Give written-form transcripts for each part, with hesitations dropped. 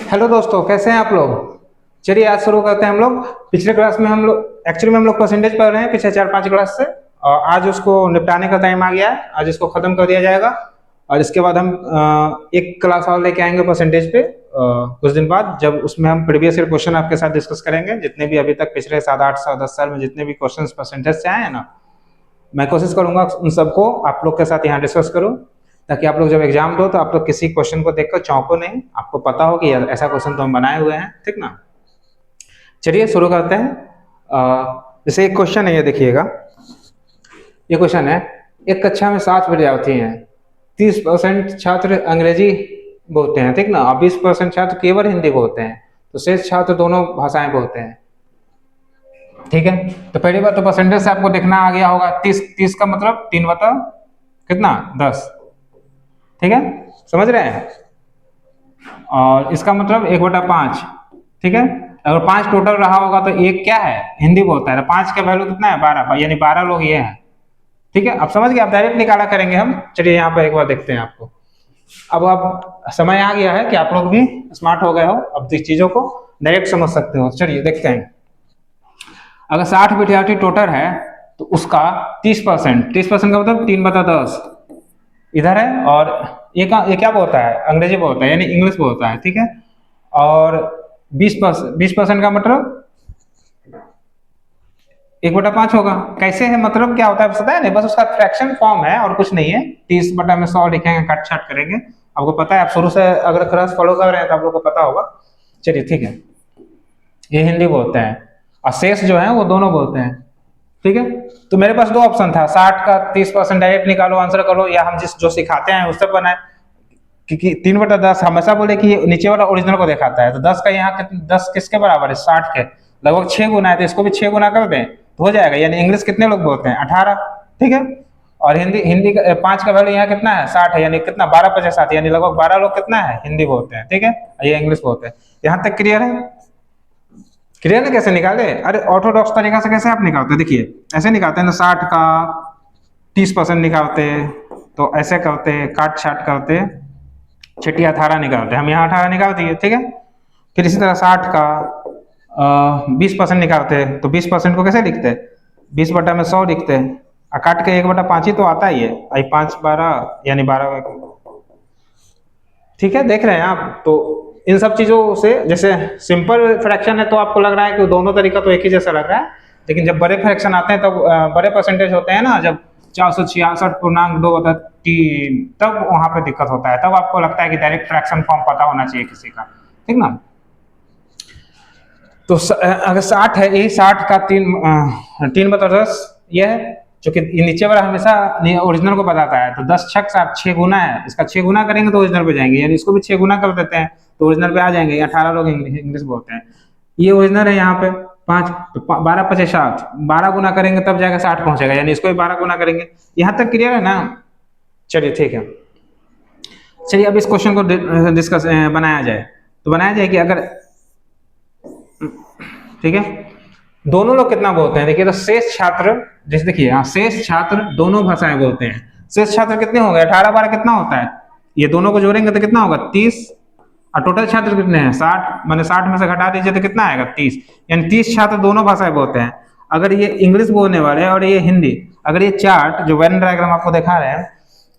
Hello दोस्तों, कैसे हैं आप लोग। चलिए आज शुरू करते हैं हम लोग। पिछले क्लास में हम लोग परसेंटेज पढ़ रहे हैं पिछले 4-5 क्लास से, और आज उसको निपटाने का टाइम आ गया है। आज इसको खत्म कर दिया जाएगा और इसके बाद हम एक क्लास और लेके आएंगे परसेंटेज पे कुछ दिन बाद, जब उसमें हम प्रीवियस ईयर क्वेश्चन आपके साथ डिस्कस करेंगे। जितने भी अभी तक पिछले 7-8 साल 10 साल में जितने भी क्वेश्चन परसेंटेज से आए हैं ना, मैं कोशिश करूंगा उन सबको आप लोग के साथ यहाँ डिस्कस करूँ, ताकि आप लोग जब एग्जाम दो तो आप लोग किसी क्वेश्चन को देखकर चौंको नहीं, आपको पता हो कि ऐसा क्वेश्चन तो हम बनाए हुए हैं। ठीक ना। चलिए शुरू करते हैं। जैसे एक क्वेश्चन है, ये देखिएगा। ये क्वेश्चन है, एक कक्षा में 7 विद्यार्थी हैं, 30% छात्र अंग्रेजी बोलते हैं, ठीक ना, और 20% छात्र केवल हिंदी बोलते हैं, तो शेष छात्र दोनों भाषाएं बोलते हैं। ठीक है, तो पहली बात तो परसेंटेज से आपको देखना आ गया होगा। 30 का मतलब 3 बटा कितना 10। ठीक है, समझ रहे हैं। और इसका मतलब 1/5। ठीक है, अगर 5 टोटल रहा होगा तो एक क्या है, हिंदी बोलता है, तो 5 का वैल्यू कितना है 12, यानी 12 लोग ये हैं। ठीक है, अब समझ गए, आप डायरेक्ट निकाला करेंगे हम। चलिए यहाँ पर एक बार देखते हैं आपको। अब समय आ गया है कि आप लोग भी स्मार्ट हो गए हो, अब इस चीजों को डायरेक्ट समझ सकते हो। चलिए देखते हैं। अगर 60 विद्यार्थी टोटल है तो उसका 30% का मतलब 3/10 इधर है, और ये क्या बोलता है, अंग्रेजी बोलता है, यानी इंग्लिश बोलता है। ठीक है, और 20% का मतलब 1/5 होगा। कैसे है, मतलब क्या होता है पता है नहीं, बस उसका फ्रैक्शन फॉर्म है और कुछ नहीं है। 30/100 लिखेंगे, कट छट करेंगे। आपको पता है, आप शुरू से अगर क्लास फॉलो कर रहे हैं तो आप लोग को पता होगा। चलिए ठीक है, ये हिंदी बोलते हैं और शेष जो है वो दोनों बोलते हैं। ठीक है, तो मेरे पास 2 ऑप्शन था, 60 का 30% डायरेक्ट निकालो आंसर करो, या हम जो सिखाते हैं उससे बनाए। क्योंकि 3/10 हमेशा बोले कि नीचे वाला ओरिजिनल को दिखाता है, तो 10 का यहाँ 10 किसके बराबर है, 60 के लगभग 6 गुना है, तो इसको भी 6 गुना कर दें तो हो जाएगा। यानी इंग्लिश कितने लोग बोलते हैं, 18। ठीक है, और हिंदी 5 का वैल्यू यहाँ कितना है, 60 है, यानी कितना 12×5 यानी लगभग 12 लोग कितना है, हिंदी बोलते हैं। ठीक है, ये इंग्लिश बोलते हैं। यहाँ तक क्लियर है। क्लियर है कैसे निकाले। अरे ऑर्थोडॉक्स तरीका से कैसे आप निकालते हैं, देखिए ऐसे निकालते हैं ना, 60 का 30% निकालते, तो ऐसे करते, काट छाट करते, छिटी 18 निकालते, हम यहाँ 18 निकाल दिए। ठीक है, फिर इसी तरह 60 का 20% निकालते, तो 20% को कैसे लिखते, 20/100 लिखते, और काट के 1/5 ही तो आता ही है, 5 12 यानी 12। ठीक है, देख रहे हैं आप। तो इन सब चीजों से, जैसे सिंपल फ्रैक्शन है तो आपको लग रहा है कि दोनों तरीका तो एक ही जैसा लग रहा है, लेकिन जब बड़े फ्रैक्शन आते हैं तब बड़े परसेंटेज होते हैं ना, जब 466.2/3, तब वहां पे दिक्कत होता है। तब आपको लगता है कि डायरेक्ट फ्रैक्शन फॉर्म पता होना चाहिए किसी का। ठीक ना। तो अगर 60 है, यही 60 का 3/10 ये है, जो कि नीचे वाला हमेशा ओरिजिनल को बताता है। तो 10 छक 7 6 गुना है, इसका 6 गुना करेंगे तो ओरिजिनल पे जाएंगे, यानी इसको भी 6 गुना कर देते हैं तो ओरिजिनल पे आ जाएंगे। 18 लोग इंग्लिश बोलते हैं, ये ओरिजिनल है। यहाँ पे 5 12×5 12 गुना करेंगे तब जाकर 60 पहुंचेगा, यानी इसको भी 12 गुना करेंगे। यहाँ तक क्लियर है ना। चलिए ठीक है, चलिए अब इस क्वेश्चन को डिस्कस बनाया जाए। तो बनाया जाए कि अगर, ठीक है, दोनों लोग कितना बोलते हैं, देखिए तो शेष छात्र, जैसे देखिए यहाँ शेष छात्र दोनों भाषाएं बोलते हैं। शेष छात्र कितने होंगे, 18/12 कितना होता है, ये दोनों को जोड़ेंगे तो कितना होगा 30, और टोटल छात्र कितने हैं 60, मैंने 60 में से घटा दीजिए तो कितना आएगा 30, यानी 30 छात्र दोनों भाषाएं बोलते हैं। अगर ये इंग्लिश बोलने वाले और ये हिंदी, अगर ये चार्ट जो वेन डायग्राम आपको दिखा रहे हैं,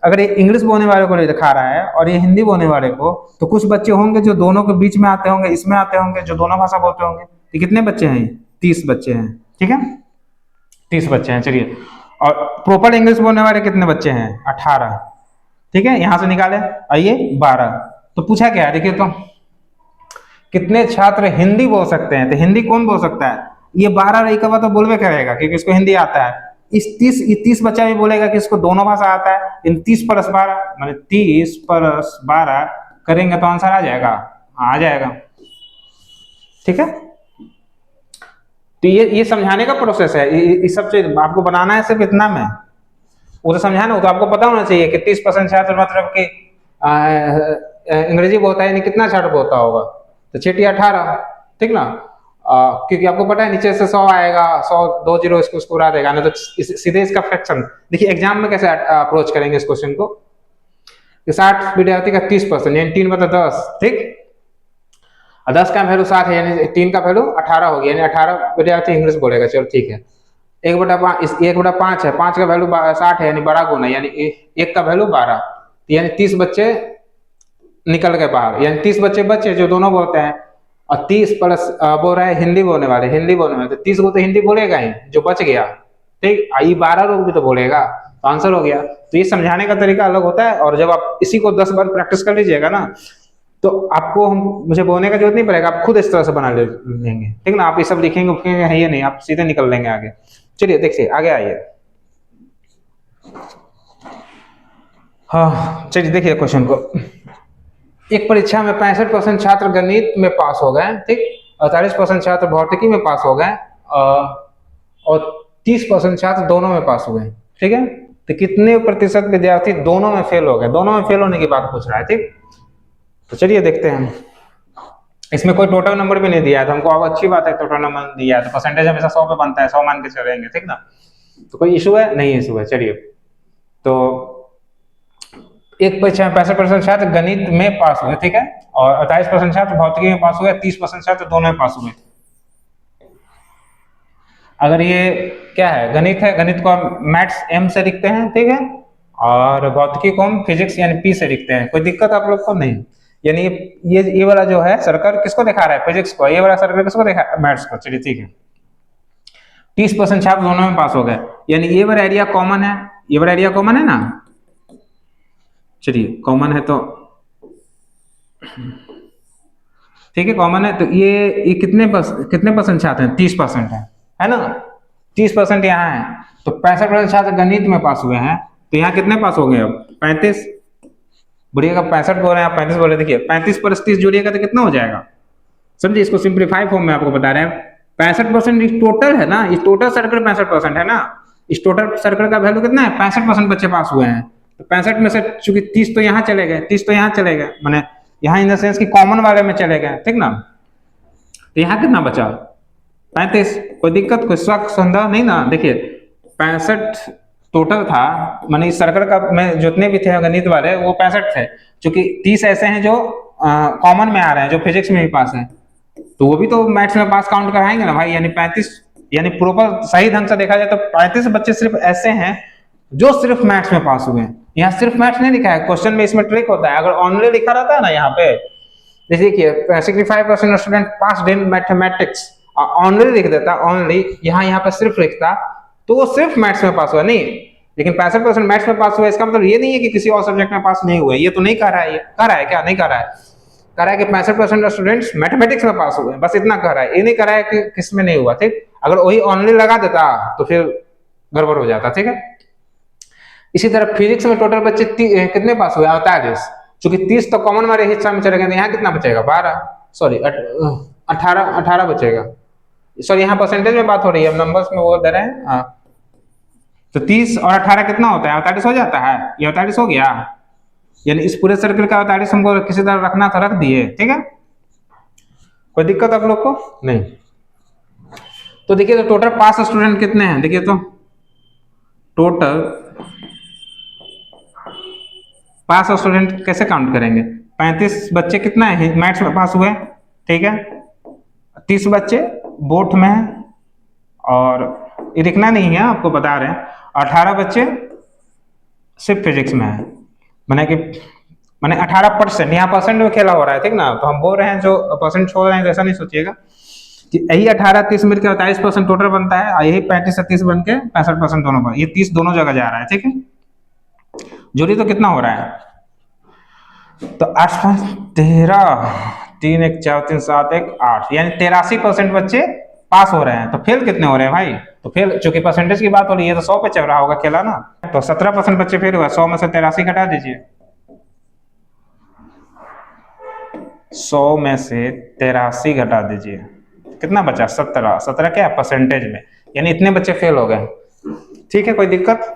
अगर ये इंग्लिश बोलने वाले को दिखा रहा है और ये हिंदी बोलने वाले को, तो कुछ बच्चे होंगे जो दोनों के बीच में आते होंगे, इसमें आते होंगे, जो दोनों भाषा बोलते होंगे। तो कितने बच्चे हैं, 30 बच्चे हैं। ठीक है, 30 बच्चे हैं। चलिए, और प्रॉपर इंग्लिश बोलने वाले कितने बच्चे हैं, 18। ठीक है, यहां से निकाले, आइए 12। तो पूछा क्या है, देखिए तो कितने छात्र हिंदी बोल सकते हैं, तो हिंदी कौन बोल सकता है, ये 12 रही का तो बोलवे करेगा क्योंकि इसको हिंदी आता है। इस 30 बच्चा भी बोलेगा कि इसको दोनों भाषा आता है। इन 30+12 माने 30+12 करेंगे तो आंसर आ जाएगा, आ जाएगा। ठीक है, तो ये समझाने का प्रोसेस है। ये सब चीज आपको बनाना है सिर्फ इतना में, वो तो समझाना हो तो आपको पता होना चाहिए कि 30% छात्र मतलब कि अंग्रेजी बोलता है, यानी कितना छात्र बोलता होगा, तो 6 18। ठीक ना। क्योंकि आपको पता है नीचे से 100 आएगा, 100 2 0 इसको उड़ा देगा, नहीं तो सीधे इसका फ्रैक्शन। देखिए एग्जाम में कैसे अप्रोच करेंगे इस क्वेश्चन को, 60 विद्यार्थी का 30% यानी 3/10। ठीक, और 10 का वैल्यू 60 है, यानी 3 का वैल्यू 18 हो गया, यानी 18 विद्यार्थी इंग्लिश बोलेगा। चलो ठीक है। 1/5 है, 5 का वैल्यू 60 है, यानी बड़ा गुना, यानी 1 का वैल्यू 12, यानी 30 बच्चे निकल गए बाहर, यानी 30 बच्चे बचे जो दोनों बोलते हैं, और 30 प्लस बोल रहा है हिंदी बोलने वाले, तो 30 को तो हिंदी बोलेगा ही जो बच गया, ठीक। ये 12 लोग भी तो बोलेगा, तो आंसर हो गया। तो ये समझाने का तरीका अलग होता है, और जब आप इसी को 10 बार प्रैक्टिस कर लीजिएगा ना, तो आपको मुझे बोलने का जरूरत नहीं पड़ेगा, आप खुद इस तरह से बना लेंगे, ठीक ना। आप ये सब लिखेंगे उखेंगे है ये नहीं, आप सीधे निकल लेंगे आगे। चलिए देखिए आगे आइए। हाँ चलिए देखिए क्वेश्चन को। एक परीक्षा में 65% छात्र गणित में पास हो गए, ठीक, 48% छात्र भौतिकी में पास हो गए, और 30% छात्र दोनों में पास हुए, ठीक है। तो कितने प्रतिशत विद्यार्थी दोनों में फेल हो गए? दोनों में फेल होने की बात पूछ रहा है, ठीक। तो चलिए देखते हैं। इसमें कोई टोटल नंबर भी नहीं दिया है, तो हमको अब अच्छी बात है, टोटल नंबर दिया है तो परसेंटेज हमेशा 100 पे बनता है, 100 मान के चलेंगे, ठीक ना। तो कोई इशू है? नहीं इशू है। चलिए, तो एक 65% छात्र गणित में पास हुए, ठीक है, और 28% छात्र भौतिकी में पास हुए, 30% छात्र दोनों में पास हुए। अगर ये क्या है, गणित है, गणित को हम मैथ्स M से लिखते हैं, ठीक है, और भौतिकी को हम फिजिक्स यानी P से लिखते हैं। कोई दिक्कत आप लोग को नहीं, यानी ये वाला जो है सर्कल किसको दिखा रहा है? फिजिक्स को। ये वाला सर्कल किसको दिखा रहा है? मैथ्स को। चलिए ठीक है। 30% छात्र दोनों में पास हो गए, यानी ये वाला एरिया कॉमन है, ये वाला एरिया कॉमन है ना। चलिए कॉमन है तो ठीक है, कॉमन है, तो ये कितने परसेंट छात्र हैं? 30% है ना। 30% यहाँ है, तो 65% छात्र गणित में पास हुए हैं, तो यहाँ कितने पास हो गए? अब 35, बोलिएगा 65 बोल रहे हैं आप 35 बोल रहे हैं। देखिए 35 + 30 जोड़िएगा तो कितना हो जाएगा? समझिए, इसको सिंप्लीफाई फॉर्म में आपको बता रहे हैं। 65% टोटल है ना, इस टोटल सर्कल 65% है ना, इस टोटल सर्कल का वैल्यू कितना है? 65% बच्चे पास हुए हैं, तो 65 में से चूंकि 30 तो यहाँ चले गए, 30 तो यहाँ चले गए, मैंने यहाँ इन द सेंस कि कॉमन वाले में चले गए, ठीक ना। तो यहाँ कितना बचा? 35। कोई दिक्कत, कोई शक संदेह नहीं ना। देखिए 65 टोटल था, माने इस सर्कल का में जितने भी थे गणित वाले वो 65 थे, क्योंकि 30 ऐसे हैं जो कॉमन में आ रहे हैं, जो फिजिक्स में भी पास हैं, तो वो भी तो मैथ्स में पास काउंट कराएंगे ना भाई। यानी 35, यानी प्रॉपर सही ढंग से देखा जाए तो 35 बच्चे सिर्फ ऐसे हैं जो सिर्फ मैथ्स में पास हुए हैं। यहाँ सिर्फ मैथ्स नहीं लिखा है, क्वेश्चन में इसमें ट्रिक होता है। अगर ओनली लिखा रहता है ना यहाँ पे, जैसे देखिए 65% student pass in mathematics, only लिख देता, ओनली यहाँ पे सिर्फ लिखता, तो वो सिर्फ मैथ्स में पास हुआ नहीं। लेकिन 65% मैथ्स में पास हुआ, इसका मतलब ये नहीं है कि किसी और सब्जेक्ट में पास नहीं हुए। ये तो नहीं कह रहा है, ये कह रहा है क्या? नहीं कह रहा है, कह रहा है कि 65% स्टूडेंट्स मैथमेटिक्स में पास हुए, बस इतना कह रहा है। ये नहीं कह रहा है कि किस में नहीं हुआ, ठीक। अगर वही ओनली लगा देता तो फिर गड़बड़ हो जाता, ठीक है। इसी तरह फिजिक्स में टोटल बच्चे कितने पास हुए? 48, चूंकि 30 तो कॉमन वाले हिस्सा में चले गए, यहाँ कितना बचेगा? 12, सॉरी 18 बचेगा। सॉरी यहाँ परसेंटेज में बात हो रही है, नंबर्स में वो दे रहे हैं। हाँ, तो 30 और 18 कितना होता है? 48 हो जाता है। ये 48 हो गया, यानी इस पूरे सर्कल का 48 हमको किसी तरह रखना था, रख दिए, ठीक है। कोई दिक्कत आप लोग को नहीं। तो देखिए, तो टोटल पास स्टूडेंट कितने हैं? देखिए तो टोटल पास स्टूडेंट कैसे काउंट करेंगे? 35 बच्चे कितना है मैथ्स में पास हुए, ठीक है, 30 बच्चे बोर्ड में है, और ये लिखना नहीं है, आपको बता रहे हैं, 18 बच्चे सिर्फ फिजिक्स में है। मैंने 18%, यहाँ परसेंट में खेला हो रहा है, ठीक ना। तो हम बोल रहे हैं जो परसेंट छोड़ रहे हैं, तो ऐसा नहीं सोचिएगा कि यही 18-30 मिलकर 28% टोटल बनता है, और यही 35 से 30 बन के 65% दोनों पर, ये 30 दोनों जगह जा रहा है, ठीक है। जोड़ी तो कितना हो रहा है? तो 8 5 13, 3 1 4 3 7 1 8, यानी 83% बच्चे पास हो रहे हैं। तो फेल कितने हो रहे हैं भाई? तो फेल, चूंकि परसेंटेज की बात हो रही है, तो 100 पे चल रहा होगा खेला ना, तो 17% बच्चे फेल हुआ। 100 में से 83 घटा दीजिए, 100 में से 83 घटा दीजिए, कितना बचा? 17। 17 क्या परसेंटेज में, यानी इतने बच्चे फेल हो गए, ठीक है। कोई दिक्कत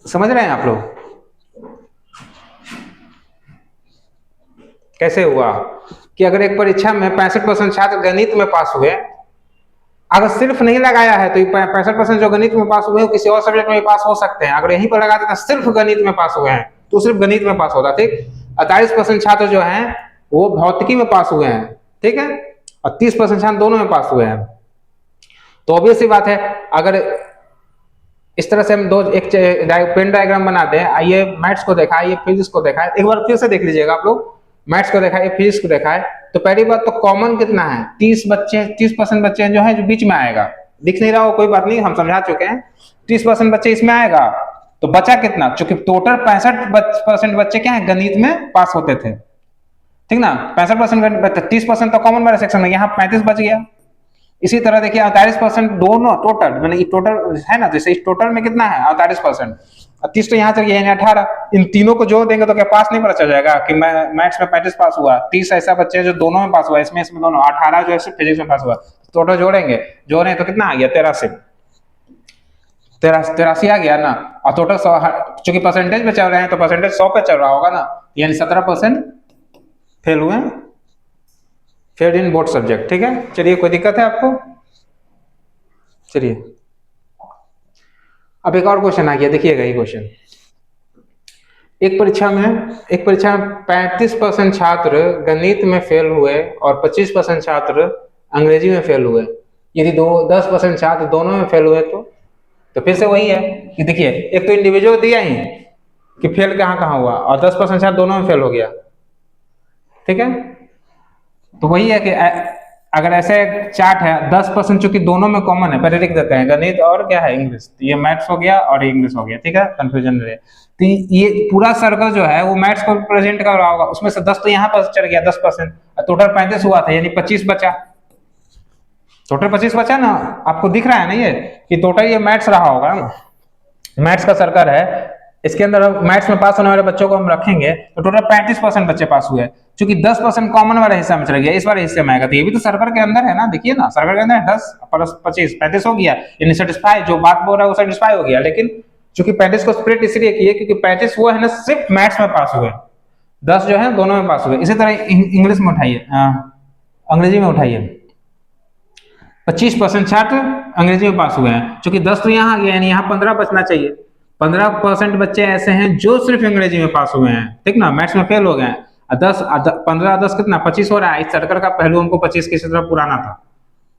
समझ रहे हैं आप लोग? कैसे हुआ कि अगर एक परीक्षा में 65% छात्र गणित में पास हुए, अगर सिर्फ नहीं लगाया है तो 65% जो गणित में पास हुए हैं किसी और सब्जेक्ट में पास हो सकते हैं। अगर यहीं पर लगा देता सिर्फ गणित में पास हुए हैं तो सिर्फ गणित में पास होता, ठीक। 48% छात्र जो हैं वो भौतिकी में पास हुए हैं, ठीक है, और 30% छात्र दोनों में पास हुए हैं। तो ऑब्वियस सी बात है, अगर इस तरह से हम एक पेन डायग्राम बनाते हैं, आइए मैथ्स को देखा है, ये फिजिक्स को देखा है, एक बार फिर से देख लीजिएगा आप लोग, मैथ्स को देखा है, फिजिक्स को देखा है, तो पहली बात तो कॉमन कितना है, 30% बच्चे जो है जो बीच में आएगा, दिख नहीं रहा हो कोई बात नहीं, हम समझा चुके हैं, 30% बच्चे इसमें आएगा, तो बचा कितना, चूंकि टोटल 65% बच्चे क्या है गणित में पास होते थे, ठीक ना, 65%, 30% तो कॉमन वाले सेक्शन में, यहाँ 35 बच गया। इसी तरह देखिए 48% दोनों टोटल, मैंने टोटल है ना, जैसे इस टोटल में कितना है 48%, 30 तो यहाँ चल गया, 18, इन तीनों को जोड़ देंगे तो क्या पास नहीं पता चल जाएगा कि मैथ्स में 35 पास हुआ, 30 ऐसा बच्चे जो दोनों में पास हुआ, इसमें दोनों, 18 जो है फिजिक्स में पास हुआ, टोटल जोड़ें तो कितना आ गया 83 आ गया ना, और टोटल चूंकि परसेंटेज पे चल रहे हैं तो परसेंटेज 100 पे चल रहा होगा ना, यानी 17% फेल हुए, फेल्ड इन बोथ सब्जेक्ट, ठीक है। चलिए, कोई दिक्कत है आपको? चलिए अब एक और क्वेश्चन आ गया, देखिएगा ये क्वेश्चन, एक परीक्षा में 35% छात्र गणित में फेल हुए और 25% छात्र अंग्रेजी में फेल हुए, यदि 10% छात्र दोनों में फेल हुए तो फिर से वही है कि देखिए, एक तो इंडिविजुअल दिया ही कि फेल कहाँ हुआ, और 10% छात्र दोनों में फेल हो गया, ठीक है। तो वही है कि अगर ऐसे चार्ट है, 10% चूंकि दोनों में कॉमन है, पहले लिख देते हैं गणित और क्या है इंग्लिश, ये मैथ्स हो गया और इंग्लिश हो गया, ठीक है, कंफ्यूजन रहे, तो ये पूरा सर्कल जो है वो मैथ्स को प्रेजेंट कर रहा होगा, उसमें से 10 तो यहाँ पर चढ़ गया 10%, टोटल 35 हुआ था, यानी 25 बचा, टोटल 25 बचा ना, आपको दिख रहा है ना ये कि टोटल ये मैथ्स रहा होगा, मैथ्स का सर्कल है, इसके अंदर मैथ्स में पास होने वाले बच्चों को हम रखेंगे तो टोटल 35% बच्चे पास हुए, क्योंकि 10% कॉमन वाले हिस्सा में चला गया, इस वाले हिस्से में आएगा, तो ये भी तो सर्कल के अंदर है ना, देखिए ना, सर्कल के अंदर 10 प्लस 25 35 हो गया, यानी सेटिस्फाई, जो बात बोल रहा है वो सेटिस्फाई हो गया। लेकिन चूंकि 35 को स्प्लिट इसलिए किए क्योंकि 35 वो है ना सिर्फ मैथ्स में पास हुए, 10 जो है दोनों में पास हुए। इसी तरह इंग्लिश में उठाइए, अंग्रेजी में उठाइए, 25% छात्र अंग्रेजी में पास हुए हैं, क्योंकि 10 तो यहाँ आ गया, यानी यहाँ 15 बचना चाहिए, 15% बच्चे ऐसे हैं जो सिर्फ अंग्रेजी में पास हुए हैं, ठीक ना, मैथ्स में फेल हो गए हैं, 15 कितना 25 हो रहा है, इस सर्कल का पहलू हमको 25 किसी तरह पुराना था,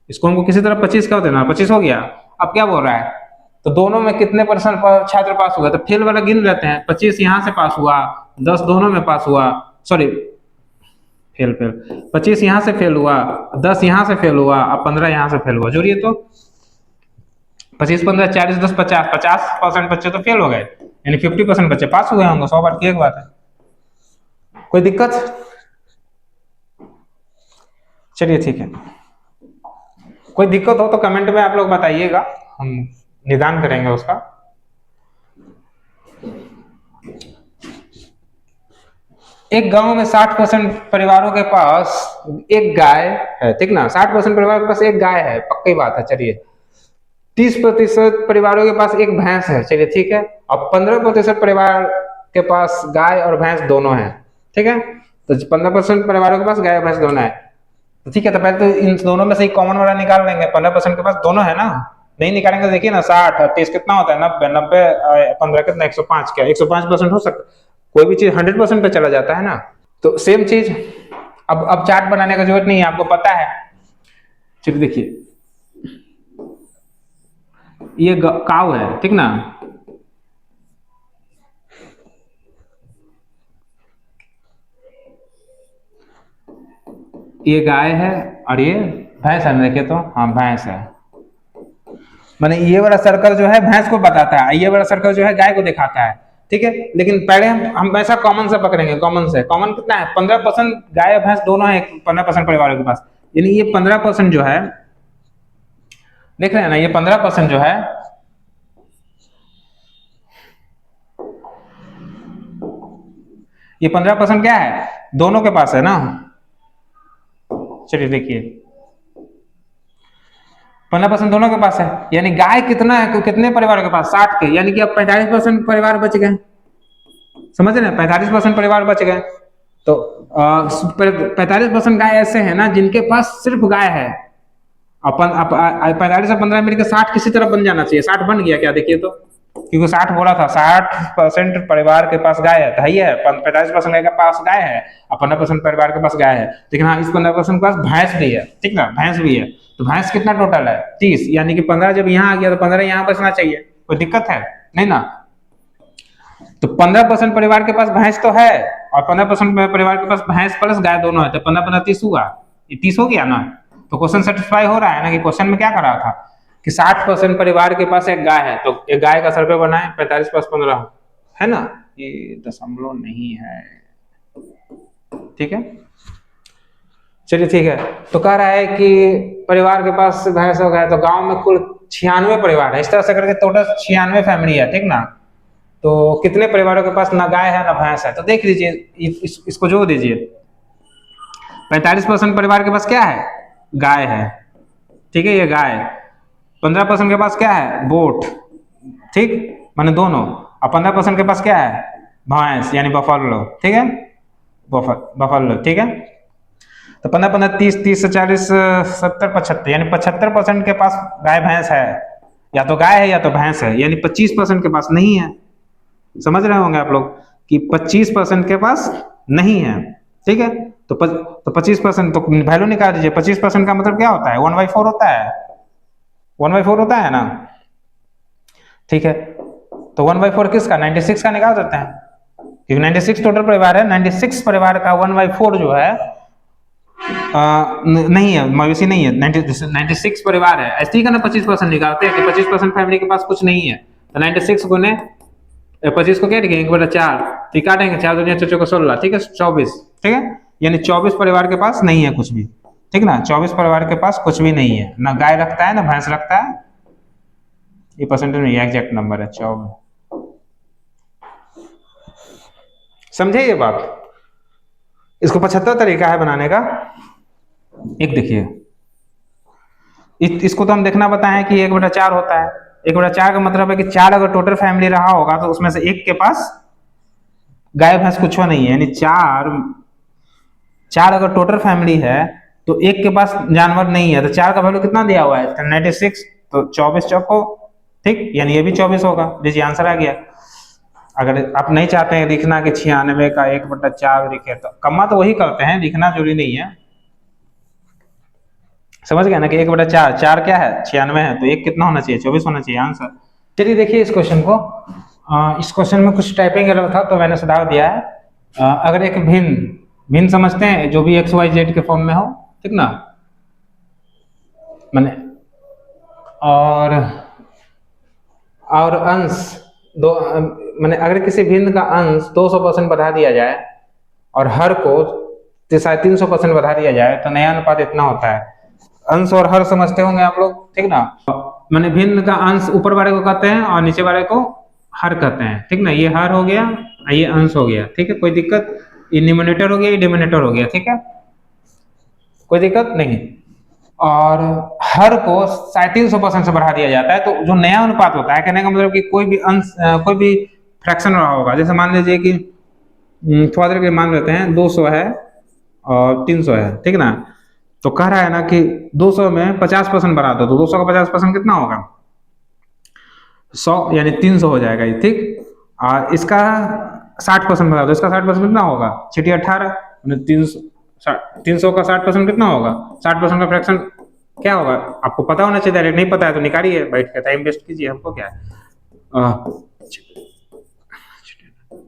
इसको हमको किसी तरह 25 कर देना, 25 हो गया। अब क्या बोल रहा है, तो दोनों में कितने परसेंट छात्र पास हुआ, तो फेल वाला गिन लेते हैं, 25 यहाँ से पास हुआ, 10 दोनों में पास हुआ, सॉरी फेल 25 यहाँ से फेल हुआ, 10 यहाँ से फेल हुआ, अब 15 यहाँ से फेल हुआ, जोड़िए तो 25 15 40 10 50% बच्चे तो फेल हो गए, यानी 50% बच्चे पास हुए होंगे, 100 बार की एक बात है, कोई दिक्कत? चलिए ठीक है, कोई दिक्कत हो तो कमेंट में आप लोग बताइएगा, हम निदान करेंगे उसका। एक गांव में 60% परिवारों के पास एक गाय है, ठीक ना, 60% परिवारों के पास एक गाय है, पक्की बात है, चलिए 30% परिवारों के पास एक भैंस है, चलिए ठीक है, और 15% परिवार के पास गाय और भैंस दोनों है, ठीक है, तो 15% परिवारों के पास गाय और भैंस दोनों है, तो ठीक है, तो पहले तो इन दोनों में से कॉमन वाला निकाल लेंगे, 15% के पास दोनों है ना, नहीं निकालेंगे तो देखिए ना, 60 और 30 कितना होता है, 90 15 कितना 105, क्या 105% हो सकता, कोई भी चीज 100% पे चला जाता है ना, तो सेम चीज अब चार्ट बनाने का जरूरत नहीं है, आपको पता है। चलिए देखिए, ये काऊ है, ठीक ना, ये गाय है और ये भैंस है, देखिए तो हाँ भैंस है, माने ये वाला सर्कल जो है भैंस को बताता है, ये वाला सर्कल जो है गाय को दिखाता है, ठीक है। लेकिन पहले हम ऐसा कॉमन से पकड़ेंगे, कॉमन कितना है, 15% गाय और भैंस दोनों है 15% परिवारों के पास, यानी ये 15% जो है, देख रहे हैं ना, ये 15% जो है, ये 15% क्या है, दोनों के पास है ना, चलिए देखिए 15% दोनों के पास है, यानी गाय कितना है, कितने परिवारों के पास, 60 के, यानी कि अब 45% परिवार बच गए, समझ रहे हैं, 45% परिवार बच गए, तो 45% गाय ऐसे है ना जिनके पास सिर्फ गाय है, अपन 45 से 15 मिलकर 60 किसी तरह बन जाना चाहिए, 60 बन गया क्या, देखिए तो क्योंकि 60 बोला था, 60% परिवार के पास गाय है, तो है 45% के पास गाय है और 15% परिवार के पास गाय है। लेकिन हाँ, इस 15% के पास भैंस भी है, ठीक ना, भैंस भी है। तो भैंस कितना टोटल है? 30, यानी कि 15 जब यहाँ आ गया तो 15 यहाँ बचना चाहिए, कोई दिक्कत है नहीं ना। तो 15% परिवार के पास भैंस तो है और 15% परिवार के पास भैंस प्लस गाय दोनों है, तो 15 30 हुआ, ये 30 हो गया ना। तो क्वेश्चन सेटिस्फाई हो रहा है ना, कि क्वेश्चन में क्या कर रहा था कि 60% परिवार के पास एक गाय है, तो एक गाय का सर्वे बनाए, 45 + 15 है ना, ये दशमलव नहीं है, ठीक है। चलिए ठीक है, तो कह रहा है कि परिवार के पास भैंस हो गया, तो गांव में कुल 96 परिवार है, इस तरह से करके टोटल 96 फैमिली है, ठीक ना। तो कितने परिवारों के पास ना गाय है ना भैंस है, तो देख लीजिए, इसको जोड़ दीजिए। 45% परिवार के पास क्या है? गाय है, ठीक है, ये गाय। 15% के पास क्या है? बोट, ठीक, माने दोनों। और 15% के पास क्या है? भैंस, यानी बफलो, ठीक है, बफलो, ठीक है। तो 15 15 30 30 से 40 70 75, यानी 75% के पास गाय भैंस है, या तो गाय है या तो भैंस है, यानी 25% के पास नहीं है। समझ रहे होंगे आप लोग कि 25% के पास नहीं है, ठीक है। तो 25%, तो वैल्यू निकाल दीजिए। 25% का मतलब क्या होता है? 1/4 होता है, 1/4 होता है ना, ठीक है। तो 1/4 किसका? 96 का निकाल देते हैं, क्योंकि 96 टोटल परिवार है। 96 परिवार का 1/4 जो है नहीं है, मवेशी नहीं है, 96 परिवार है, ऐसे ही का ना 25% निकालते हैं कि 25% फैमिली के पास कुछ नहीं है, तो 96 गुने 25 को क्या लिखेंगे? 1/4, तो काटेंगे, 4 दूनी 4 16, ठीक है, 24, ठीक है, यानी 24 परिवार के पास नहीं है कुछ भी, ठीक ना। 24 परिवार के पास कुछ भी नहीं है, ना गाय रखता है ना भैंस रखता है, ये परसेंटेज नहीं, एग्जैक्ट नंबर है 24। समझे ये बात? इसको 75 तरीका है बनाने का। एक देखिए, इसको तो हम देखना बताएं कि 1/4 होता है। 1/4 का मतलब है कि 4 अगर टोटल फैमिली रहा होगा तो उसमें से एक के पास गाय भैंस कुछ नहीं है, यानी 4 अगर टोटल फैमिली है तो एक के पास जानवर नहीं है, तो 4 का वैल्यू कितना दिया हुआ है? 96, तो 24 चौको, ठीक, यानी ये भी 24 होगा। लीजिए आंसर आ गया। अगर आप नहीं चाहते हैं लिखना कि 96 का 1/4 लिखे, तो कम्मा तो वही करते हैं, लिखना जरूरी नहीं है। समझ गया ना कि 1/4, 4 क्या है? 96 है, तो एक कितना होना चाहिए? 24 होना चाहिए आंसर। चलिए देखिए इस क्वेश्चन को। इस क्वेश्चन में कुछ टाइपिंग एरर था तो मैंने सुधार दिया है। अगर एक भिन्न समझते हैं, जो भी XYZ के फॉर्म में हो, ठीक ना, माने और अंश दो, माने अगर किसी भिन्न का अंश 200% बढ़ा दिया जाए और हर को 350% बढ़ा दिया जाए, तो नया अनुपात इतना होता है। अंश और हर समझते होंगे आप लोग, ठीक ना। माने भिन्न का अंश ऊपर वाले को कहते हैं और नीचे वाले को हर कहते हैं, ठीक ना। ये हर हो गया, ये अंश हो गया, ठीक है, कोई दिक्कत। ये न्यूमरेटर हो गया, ये डिनोमिनेटर हो गया, ठीक है, कोई दिक्कत नहीं। और हर को 350% से बढ़ा दिया जाता है, तो जो नया अनुपात होता है, कहने का मतलब कि कोई भी अंश, कोई भी फ्रैक्शन रहा होगा, जैसे मान लीजिए कि थोड़ा देर के लिए मान लेते हैं 200 है और 300 है, ठीक ना। तो कह रहा है ना कि 200 में 50% बढ़ा दो, तो 200 का 50% कितना होगा? 100, यानी 300 हो जाएगा ये, ठीक। और इसका 60% बढ़ा दो, इसका 60% कितना होगा? छिटी 18, 300 का 60% कितना होगा? 60% का फ्रैक्शन क्या होगा? आपको पता होना चाहिए, डायरेक्ट नहीं पता है तो निकालिए, बैठ के टाइम वेस्ट कीजिए, हमको क्या है।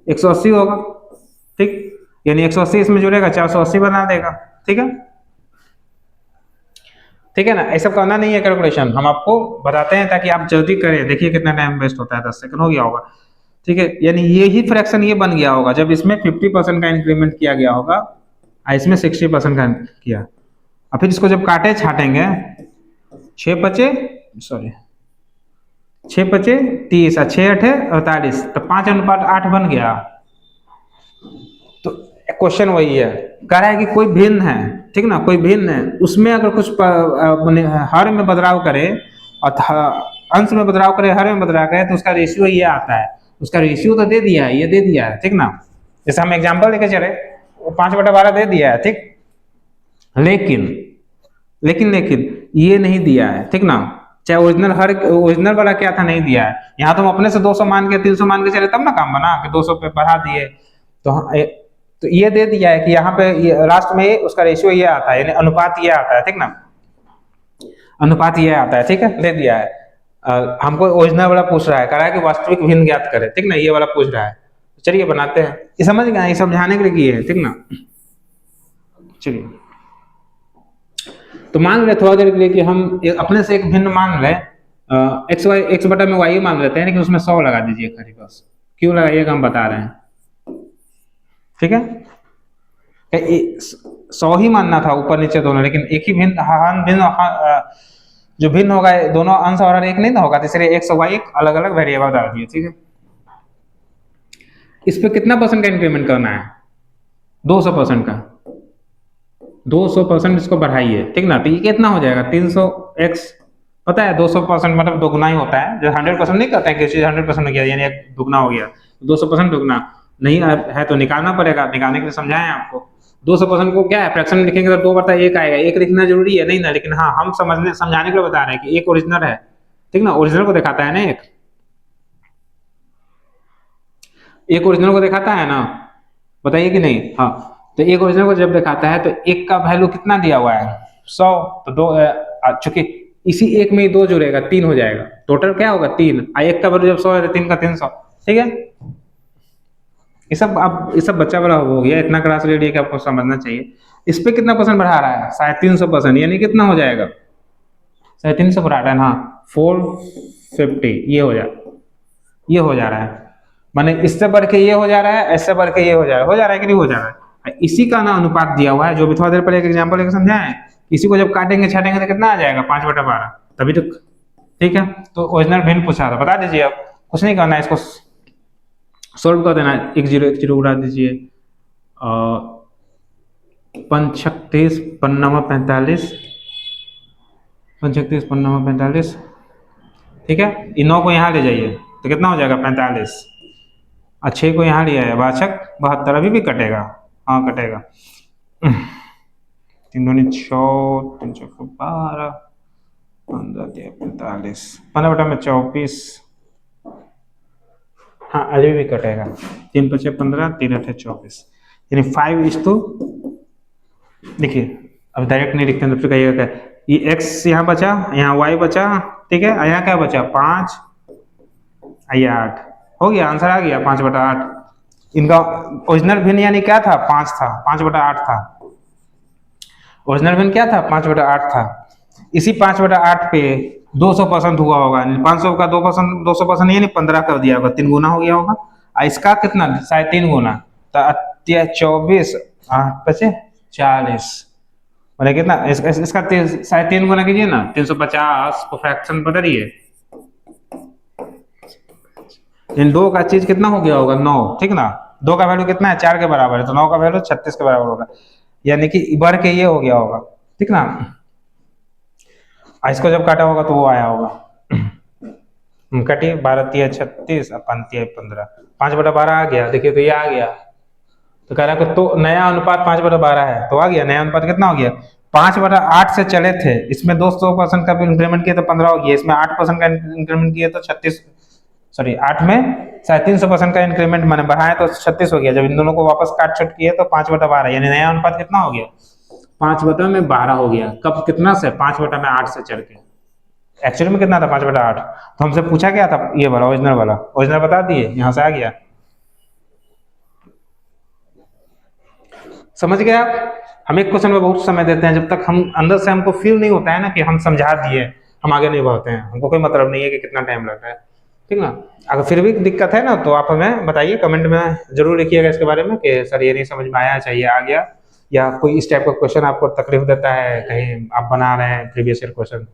180 होगा, ठीक, यानी 180 इसमें जुड़ेगा, 480 बना देगा, ठीक है, ठीक है ना। ऐसा करना नहीं है कैलकुलेशन, हम आपको बताते हैं ताकि आप जल्दी करें। देखिए कितना टाइम वेस्ट होता है, 10 सेकंड हो गया होगा, ठीक है। यानी ये ही फ्रैक्शन ये बन गया होगा जब इसमें 50% का इंक्रीमेंट किया गया होगा और इसमें 60% का किया, और फिर इसको जब काटे छाटेंगे, 6 पचे 30 और 6 8 48, तो 5:8 बन गया। तो क्वेश्चन वही है, कह रहा है कि कोई भिन्न है, ठीक ना, कोई भिन्न है, उसमें अगर कुछ हर में बदलाव करे और अंश में बदलाव करे, हर में बदलाव करे, तो उसका रेशियो ये आता है। उसका रेशियो तो दे दिया है, ये दे दिया है, ठीक ना। जैसे हम एग्जांपल लेके चले, 5/12 दे दिया है, ठीक, लेकिन ये नहीं दिया है, ठीक ना। चाहे ओरिजिनल वाला क्या था नहीं दिया है। यहाँ तो हम अपने से 200 मान के 300 मान के चले तब ना काम बना कि 200 पे बढ़ा दिए। तो ये दे दिया है कि यहाँ पे लास्ट में उसका रेशियो ये आता है, यानी अनुपात ये आता है, ठीक ना, अनुपात ये आता है, ठीक है, दे दिया है। हमको ओरिजिनल वाला पूछ रहा है, कह रहा है कि वास्तविक भिन्न ज्ञात करे, ठीक ना, ये वाला पूछ रहा है। चलिए बनाते हैं, ये समझ गए, ये समझाने के लिए किए है, ठीक ना। चलिए तो मान रहे थोड़ा देर के लिए कि हम अपने से एक भिन्न मान रहे, एक्स बटा में वाई मान लेते हैं, लेकिन उसमें 100 लगा दीजिए खाली बस। क्यों लगाइएगा हम बता रहे हैं, ठीक है। 100 ही मानना था ऊपर नीचे दोनों, लेकिन एक ही जो भिन्न होगा दोनों अंश और एक नहीं ना होगा, इसलिए एक्स वाई एक अलग अलग वेरिएबल डाल दिए, ठीक है। इस पे कितना परसेंट का इंक्रीमेंट करना है, 200% का, 200% इसको बढ़ाइए, ठीक ना। तो ये कितना हो जाएगा 300x, पता है 200% मतलब दोगुना ही होता है, जो 100% नहीं करते हैं किसी चीज 100% हो गया यानी दुगना हो गया, 200% दुगना नहीं है तो निकालना पड़ेगा, निकालने के लिए समझाएं आपको। 200% को क्या है, फ्रैक्शन में लिखेंगे तो 2/1 आएगा, एक लिखना जरूरी है नहीं ना, लेकिन हाँ हम समझाने के लिए बता रहे हैं कि एक ओरिजिनल है, ठीक ना, ओरिजिनल को दिखाता है ना, एक ओरिजिनल को दिखाता है ना, बताइए कि नहीं। हाँ तो एक ओरिजिनल को जब दिखाता है तो एक का वैल्यू कितना दिया हुआ है 100, तो दो चूंकि इसी एक में ही 2 जुड़ेगा 3 हो जाएगा, टोटल क्या होगा 3, एक का वैल्यू जब 100 है तो 3 का 300, ठीक है। ये सब अब ये सब बच्चा बड़ा हो गया, इतना क्लास ले लिया कि आपको समझना चाहिए। इस पे कितना परसेंट बढ़ा रहा है 350%, यानी कितना हो जाएगा 350 बढ़ा रहा है, हाँ 450, ये हो जा रहा है, माने इससे बढ़ के ये हो जा रहा है, इससे बढ़ के ये हो जा रहा है कि नहीं हो जा रहा है। इसी का ना अनुपात दिया हुआ है, जो भी थोड़ा देर पहले एक एग्जांपल लेकर समझाएं, इसी को जब काटेंगे छाटेंगे तो कितना आ जाएगा 5/12, तभी तो, ठीक है। तो ओरिजिनल भिन्न पूछा था, बता दीजिए, अब कुछ नहीं करना है, इसको सोल्व कर देना, 1 0 1 0 उड़ा दीजिए, 5×36 = 45, 5×36 = 45, ठीक है। इन 9 को यहाँ ले जाइए तो कितना हो जाएगा 45, 6 को यहाँ लिया है, 72 अभी भी कटेगा, हाँ कटेगा, 3 दूनी 6, 3 चौके 12, 15 45, 15/24, हाँ अभी भी कटेगा, 3 × 5 = 15, 3 × 8 = 24, यानी 5:, देखिए अब डायरेक्ट नहीं लिखते हैं तो फिर कहिएगा क्या, ये x यहाँ बचा, यहाँ y बचा, ठीक है, यहाँ क्या बचा 5, ये 8 हो गया, आंसर आ गया 5/8। इनका ओरिजिनल भिन्न यानी क्या था 5 था, 5/8 था, ओरिजिनल भिन्न क्या था 5/8 था। इसी 5/8 पे 200% हुआ होगा, 500 का 2%, 200% यानी 15 कर दिया होगा, 3 गुना हो गया होगा, और इसका कितना 3.5 गुना, तो 24, 8 बचे 40, मतलब कितना इसका 3.5 गुना कीजिए ना, 350 को फ्रैक्शन बदलिए, इन 2 का चीज कितना हो गया होगा 9, ठीक ना, 2 का वैल्यू कितना है 4 के बराबर है, तो 9 का वैल्यू 36 के बराबर होगा, यानी कि बढ़ के ये हो गया होगा, ठीक ना। इसको जब काटा होगा तो वो आया होगा, कटिए 12×3 = 36 और 5×3 = 15, 5/12 आ गया, देखिए तो ये आ गया, तो कह रहा है तो नया अनुपात 5/12 है, तो आ गया नया अनुपात कितना हो गया 5/8 से चले थे, इसमें 200% का इंक्रीमेंट किया तो 15 हो गया, इसमें 8% का इंक्रीमेंट किया तो 36, सॉरी 8 में 350% का इंक्रीमेंट मैंने बढ़ाया तो 36 हो गया, जब इन दोनों को वापस काट छट किए तो 5/12, यानी नया अनुपात कितना हो गया 5/12 हो गया, कब कितना से 5/8 से चल के, एक्चुअली में कितना था 5/8, तो हमसे पूछा क्या था ये वाला ओरिजिनल बता दिए, यहाँ से आ गया, समझ गए आप। हम एक क्वेश्चन में बहुत समय देते हैं, जब तक हम अंदर से हमको फील नहीं होता है ना कि हम समझा दिए, हम आगे नहीं बढ़ते हैं, हमको कोई मतलब नहीं है कि कितना टाइम लग रहा है, ठीक ना। अगर फिर भी दिक्कत है ना तो आप हमें बताइए, कमेंट में जरूर लिखिएगा इसके बारे में कि सर ये नहीं समझ में आया, चाहिए आ गया, या कोई इस टाइप का क्वेश्चन आपको तकलीफ देता है, कहीं आप बना रहे हैं प्रीवियस ईयर क्वेश्चन,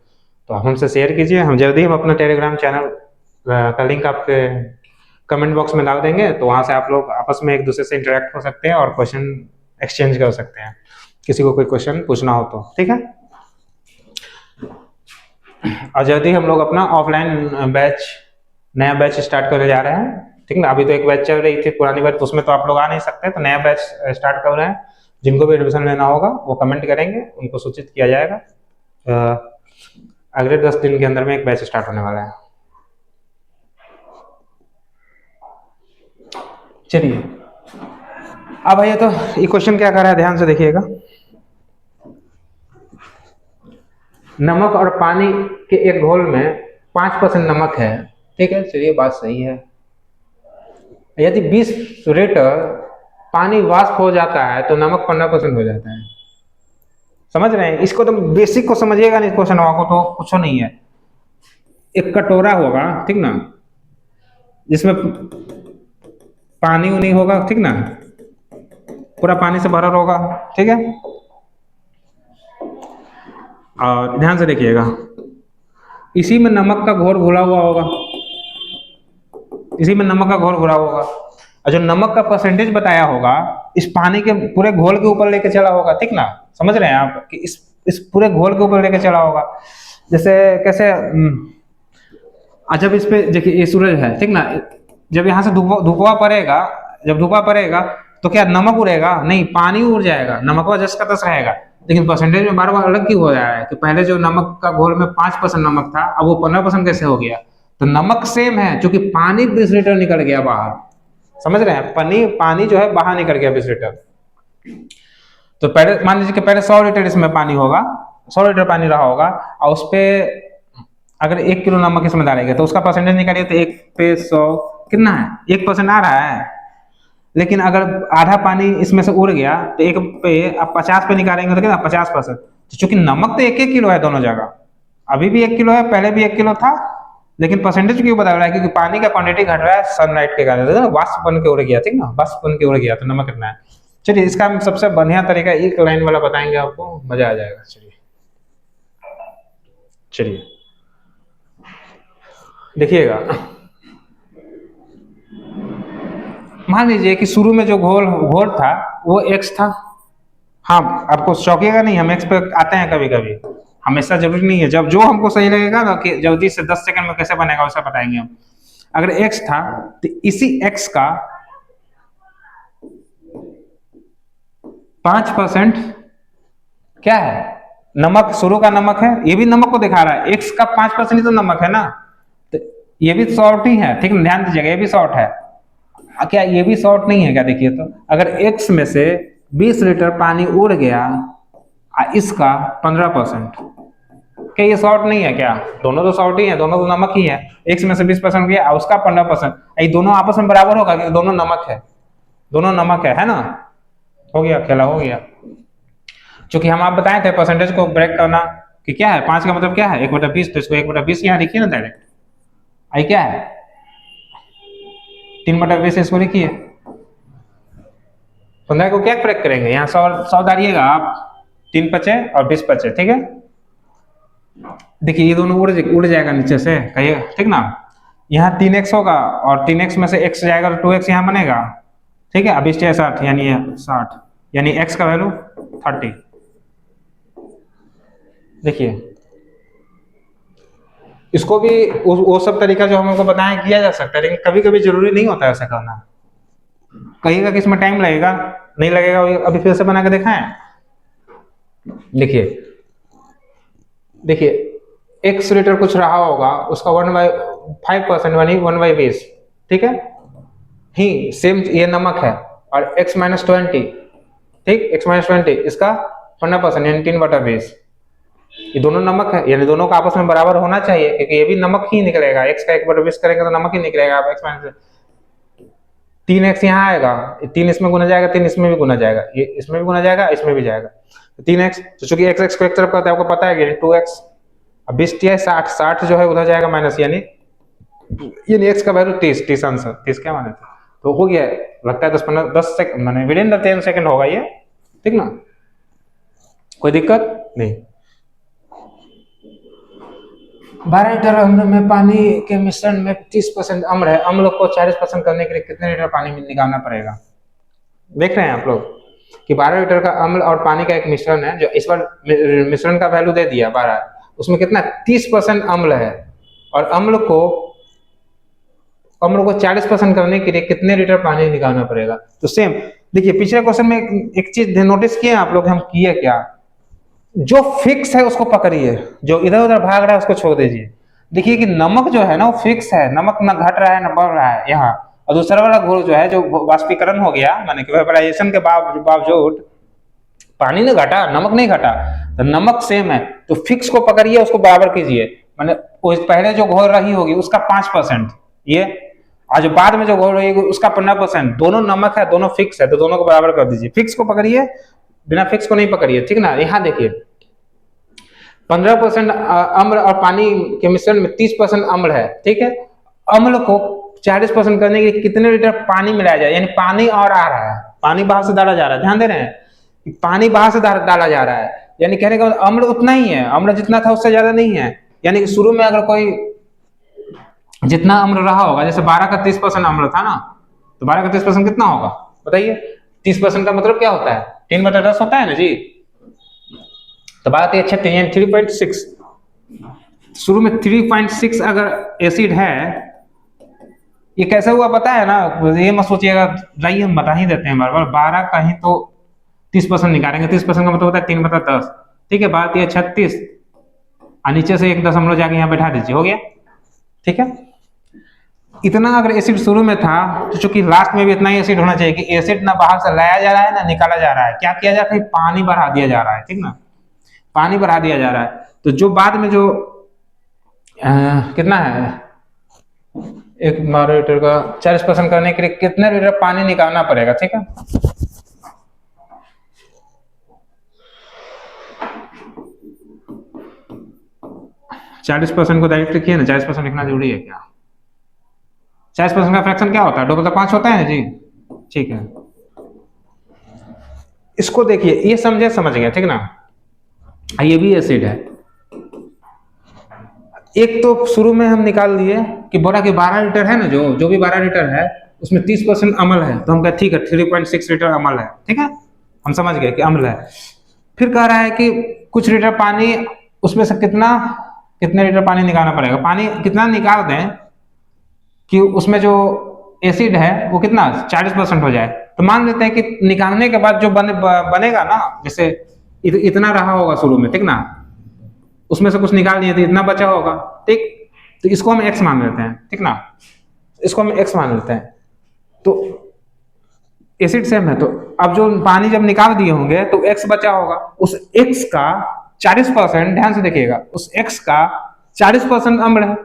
तो हमसे शेयर कीजिए, हम जल्दी हम अपना टेलीग्राम चैनल का लिंक आपके कमेंट बॉक्स में डाल देंगे, तो वहाँ से आप लोग आपस में एक दूसरे से इंटरेक्ट हो सकते हैं और क्वेश्चन एक्सचेंज कर सकते हैं, किसी को कोई क्वेश्चन पूछना हो तो, ठीक है। और जल्दी हम लोग अपना ऑफलाइन नया बैच स्टार्ट करने जा रहे हैं, ठीक ना। अभी तो एक बैच चल रही थी पुरानी बैच, उसमें तो आप लोग आ नहीं सकते, तो नया बैच स्टार्ट कर रहे हैं, जिनको भी एडमिशन लेना होगा वो कमेंट करेंगे, उनको सूचित किया जाएगा। अगले 10 दिन के अंदर में एक बैच स्टार्ट होने वाला है। चलिए अब भैया तो ये क्वेश्चन क्या कर रहा है, ध्यान से देखिएगा। नमक और पानी के एक घोल में 5% नमक है, ठीक है, चलिए बात सही है। यदि 20 लीटर पानी वाष्प हो जाता है तो नमक 15% हो जाता है। समझ रहे हैं? इसको तो बेसिक को समझिएगा नहीं, क्वेश्चन को तो कुछ नहीं है। एक कटोरा होगा, ठीक ना, जिसमें पानी उनी होगा, ठीक ना, पूरा पानी से भरा होगा, ठीक है। और ध्यान से देखिएगा, इसी में नमक का घोल घुला हुआ होगा, इसी में नमक का घोल घुला होगा, और जो नमक का परसेंटेज बताया होगा इस पानी के पूरे घोल के ऊपर लेके चला होगा, ठीक ना। समझ रहे हैं आप कि इस पूरे घोल के ऊपर लेके चला होगा। जैसे कैसे, जब इस पे देखिए ये सूरज है, ठीक ना, जब यहाँ से धुपवा पड़ेगा, जब धुपा पड़ेगा तो क्या नमक उड़ेगा? नहीं, पानी उड़ जाएगा, नमक जस का तस रहेगा। लेकिन परसेंटेज में बार बार अलग क्यों हो रहा है कि पहले जो नमक का घोल में 5% नमक था, अब वो 15% कैसे हो गया? तो नमक सेम है, क्योंकि पानी 20 लीटर निकल गया बाहर। समझ रहे हैं? पानी जो है बाहर निकल गया 20 लीटर। तो पहले मान लीजिए कि पहले 100 लीटर इसमें पानी होगा, 100 लीटर पानी रहा होगा, और उस पर अगर 1 किलो नमक इसमें डालेंगे तो उसका परसेंटेज निकालिए, तो 1 पे 100 कितना है? 1% आ रहा है। लेकिन अगर आधा पानी इसमें से उड़ गया तो 1 पे आप 50 पे निकालेंगे तो कितना? 50%। तो चूंकि नमक तो 1-1 किलो है दोनों जगह, अभी भी 1 किलो है, पहले भी 1 किलो था, लेकिन परसेंटेज क्यों बदल रहा है? क्योंकि पानी का क्वांटिटी घट रहा है सनलाइट के कारण, वाष्प बन के उड़ गया, ठीक ना, वाष्प बन के उड़ गया, तो नमक कितना है। चलिए इसका हम सबसे बढ़िया तरीका एक लाइन वाला बताएंगे आपको, मजा आ जाएगा। चलिए देखिएगा, मान लीजिए कि शुरू में जो घोल था वो x था। हाँ, आपको चौंकेगा नहीं, हम x पे आते हैं कभी कभी, हमेशा जरूरी नहीं है। जब जो हमको सही लगेगा ना कि जल्दी से 10 सेकंड में कैसे बनेगा वैसा बताएंगे हम। अगर x था तो इसी x का 5% क्या है? नमक, शुरू का नमक है, ये भी नमक को दिखा रहा है। x का 5% ही तो नमक है ना, तो ये भी सॉल्ट ही है, ठीक है, ध्यान दीजिएगा, ये भी सॉल्ट है। क्या ये भी सॉल्ट नहीं है क्या? देखिए तो अगर x में से 20 लीटर पानी उड़ गया, इसका 15%, क्या ये सॉल्ट नहीं है क्या? दोनों तो सॉल्ट ही है, दोनों तो नमक ही है। x में से 20% गया, उसका 15%, ये दोनों आपस में बराबर होगा कि दोनों नमक है, दोनों नमक है ना। हो गया, खेला हो गया। चूंकि हम आप बताए थे परसेंटेज को ब्रेक करना कि क्या है, 5 का मतलब क्या है? 1/20, तो इसको 1/20 यहाँ लिखिए ना डायरेक्ट। आई क्या है? 3/20 इसको लिखिए। 15 को क्या ब्रेक करेंगे? यहाँ 100 डालिएगा आप, 3 बचे और 20 बचे, ठीक है। देखिए ये दोनों उड़ जाएगा नीचे से, कहिएगा, ठीक ना। यहाँ 3x होगा और 3x में से x जाएगा तो 2x यहाँ बनेगा, ठीक है। अब 60 यानी 60, यानी x का वैल्यू 30। देखिए इसको भी वो सब तरीका जो हमको बताया किया जा सकता है, लेकिन कभी कभी जरूरी नहीं होता ऐसा करना। कहिएगा कि इसमें टाइम लगेगा, नहीं लगेगा, अभी फिर से बना के दिखाएं। देखिए x लीटर कुछ रहा होगा, उसका 1/5% यानी 1/20, ठीक है। ही सेम ये नमक है, और x-20, ठीक, x-20 इसका 15% यानी 3/20। ये दोनों नमक है, यानी दोनों का आपस में बराबर होना चाहिए, क्योंकि ये भी नमक ही निकलेगा। x का 1/20 करेंगे तो नमक ही निकलेगा। आप x 3x यहाँ आएगा, 3 इसमें गुना जाएगा, 3 इसमें भी गुना जाएगा, ये इसमें भी गुना जाएगा, इसमें भी जाएगा, तो 3x। तो चूंकि x को एक तरफ करता है, आपको पता है कि 2x। अब 20 60, 60 जो है उधर जाएगा माइनस, यानी x का वैल्यू 30 आंसर 30 क्या माने थे, तो हो गया। लगता है 10 सेकंड माने विद इन द 10 सेकंड होगा ये, ठीक ना, कोई दिक्कत नहीं। 12 लीटर अम्ल में पानी के मिश्रण में 30% अम्ल है, अम्ल को 40% करने के लिए कितने लीटर पानी निकालना पड़ेगा? देख रहे हैं आप लोग कि 12 लीटर का अम्ल और पानी का एक मिश्रण है, जो इस बार मिश्रण का वैल्यू दे दिया 12, उसमें कितना 30% अम्ल है, और अम्ल को 40% करने के लिए कितने लीटर पानी निकालना पड़ेगा? तो सेम देखिए पिछले क्वेश्चन में एक चीज नोटिस किए आप लोग, हम किए क्या, जो फिक्स है उसको पकड़िए, जो इधर उधर भाग रहा है उसको छोड़ दीजिए। देखिए कि नमक जो है ना वो फिक्स है, नमक ना घट रहा है ना बढ़ रहा है यहाँ। और दूसरा वाला घोल जो है, जो वाष्पीकरण हो गया, माने कि वेपराइजेशन के बावजूद पानी ने घटा, नमक नहीं घटा, तो नमक सेम है, तो फिक्स को पकड़िए, उसको बराबर कीजिए। माने पहले जो घोल रही होगी उसका 5%, ये आज बाद में जो घोल रही होगी उसका 15%, दोनों नमक है, दोनों फिक्स है, तो दोनों को बराबर कर दीजिए। फिक्स को पकड़िए, बिना फिक्स को नहीं पकड़िए, ठीक ना। यहाँ देखिए 15% अम्ल और पानी के मिश्रण में 30% अम्ल है, ठीक है। अम्ल को 40% करने के लिए कितने लीटर पानी मिलाया जाए, यानी पानी और आ रहा है, पानी बाहर से डाला जा रहा है, ध्यान दे रहे हैं, पानी बाहर से डाला जा रहा है, यानी कहने का अम्ल उतना ही है, अम्ल जितना था उससे ज्यादा नहीं है। यानी शुरू में अगर कोई जितना अम्ल रहा होगा, जैसे 12 का 30% अम्ल था ना, तो 12 का 30% कितना होगा बताइए। 30% का मतलब क्या होता है, 3/10 होता है ना जी। तो बात ये 3.6, शुरू में 3.6 अगर एसिड है, ये कैसे हुआ पता है ना, ये मत सोचिएगा, जाइए हम बता ही देते हैं बार बार। 12 का ही तो 30% निकालेंगे, 30% का मतलब होता है 3/10, ठीक है। बात ये 36 और नीचे से 1 दशमलव जाके यहाँ बैठा दीजिए, हो गया, ठीक है। इतना अगर एसिड शुरू में था, तो चूंकि लास्ट में भी इतना ही एसिड होना चाहिए कि एसिड ना बाहर से लाया जा रहा है ना निकाला जा रहा है, क्या किया जा रहा है, पानी बढ़ा दिया जा रहा है, ठीक ना, पानी बढ़ा दिया जा रहा है। तो जो बाद में जो कितना है, 1 लीटर का 40% करने के लिए कितने लीटर पानी निकालना पड़ेगा, ठीक है। चालीस % को डायरेक्ट लिखिए ना, 40% लिखना जरूरी है क्या, 40% का फ्रैक्शन क्या होता है, 2/5 होता है ना जी, ठीक है। इसको देखिए, ये समझ गया, ठीक ना। ये भी एसिड है, एक तो शुरू में हम निकाल दिए कि बोला कि 12 लीटर है ना, जो भी 12 लीटर है उसमें 30% अम्ल है, तो हम कहे ठीक है 3.6 लीटर अम्ल है, ठीक है, हम समझ गए कि अम्ल है। फिर कह रहा है कि कुछ लीटर पानी, उसमें से कितने लीटर पानी निकालना पड़ेगा, पानी कितना निकाल दें कि उसमें जो एसिड है वो कितना 40% हो जाए। तो मान लेते हैं कि निकालने के बाद जो बनेगा ना, जैसे इतना रहा होगा शुरू में, ठीक ना, उसमें से कुछ निकाल दिए तो इतना बचा होगा, ठीक। तो इसको हम x मान लेते हैं, ठीक ना, इसको हम x मान लेते हैं। तो एसिड सेम है, तो अब जो पानी जब निकाल दिए होंगे तो x बचा होगा, उस x का 40%, ध्यान से देखिएगा, उस x का 40% अम्ल है,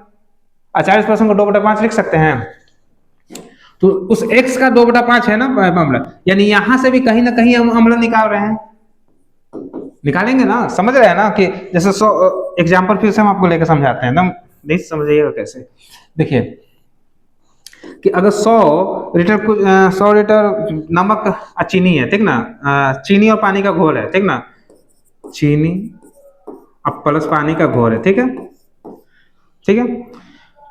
और 40% को 2/5 लिख सकते हैं। तो उस x का 2/5 है ना अम्ल, यानी यहां से भी कहीं ना कहीं हम अम्ल निकाल रहे हैं, निकालेंगे ना, समझ रहे हैं ना। कि जैसे एग्जाम्पल फिर से हम आपको लेकर समझाते हैं, एकदम नहीं समझिएगा कैसे। देखिए कि अगर 100 लीटर नमक और चीनी है, ठीक ना, चीनी और पानी का घोल है, ठीक ना, चीनी अब प्लस पानी का घोल है, ठीक है, ठीक है।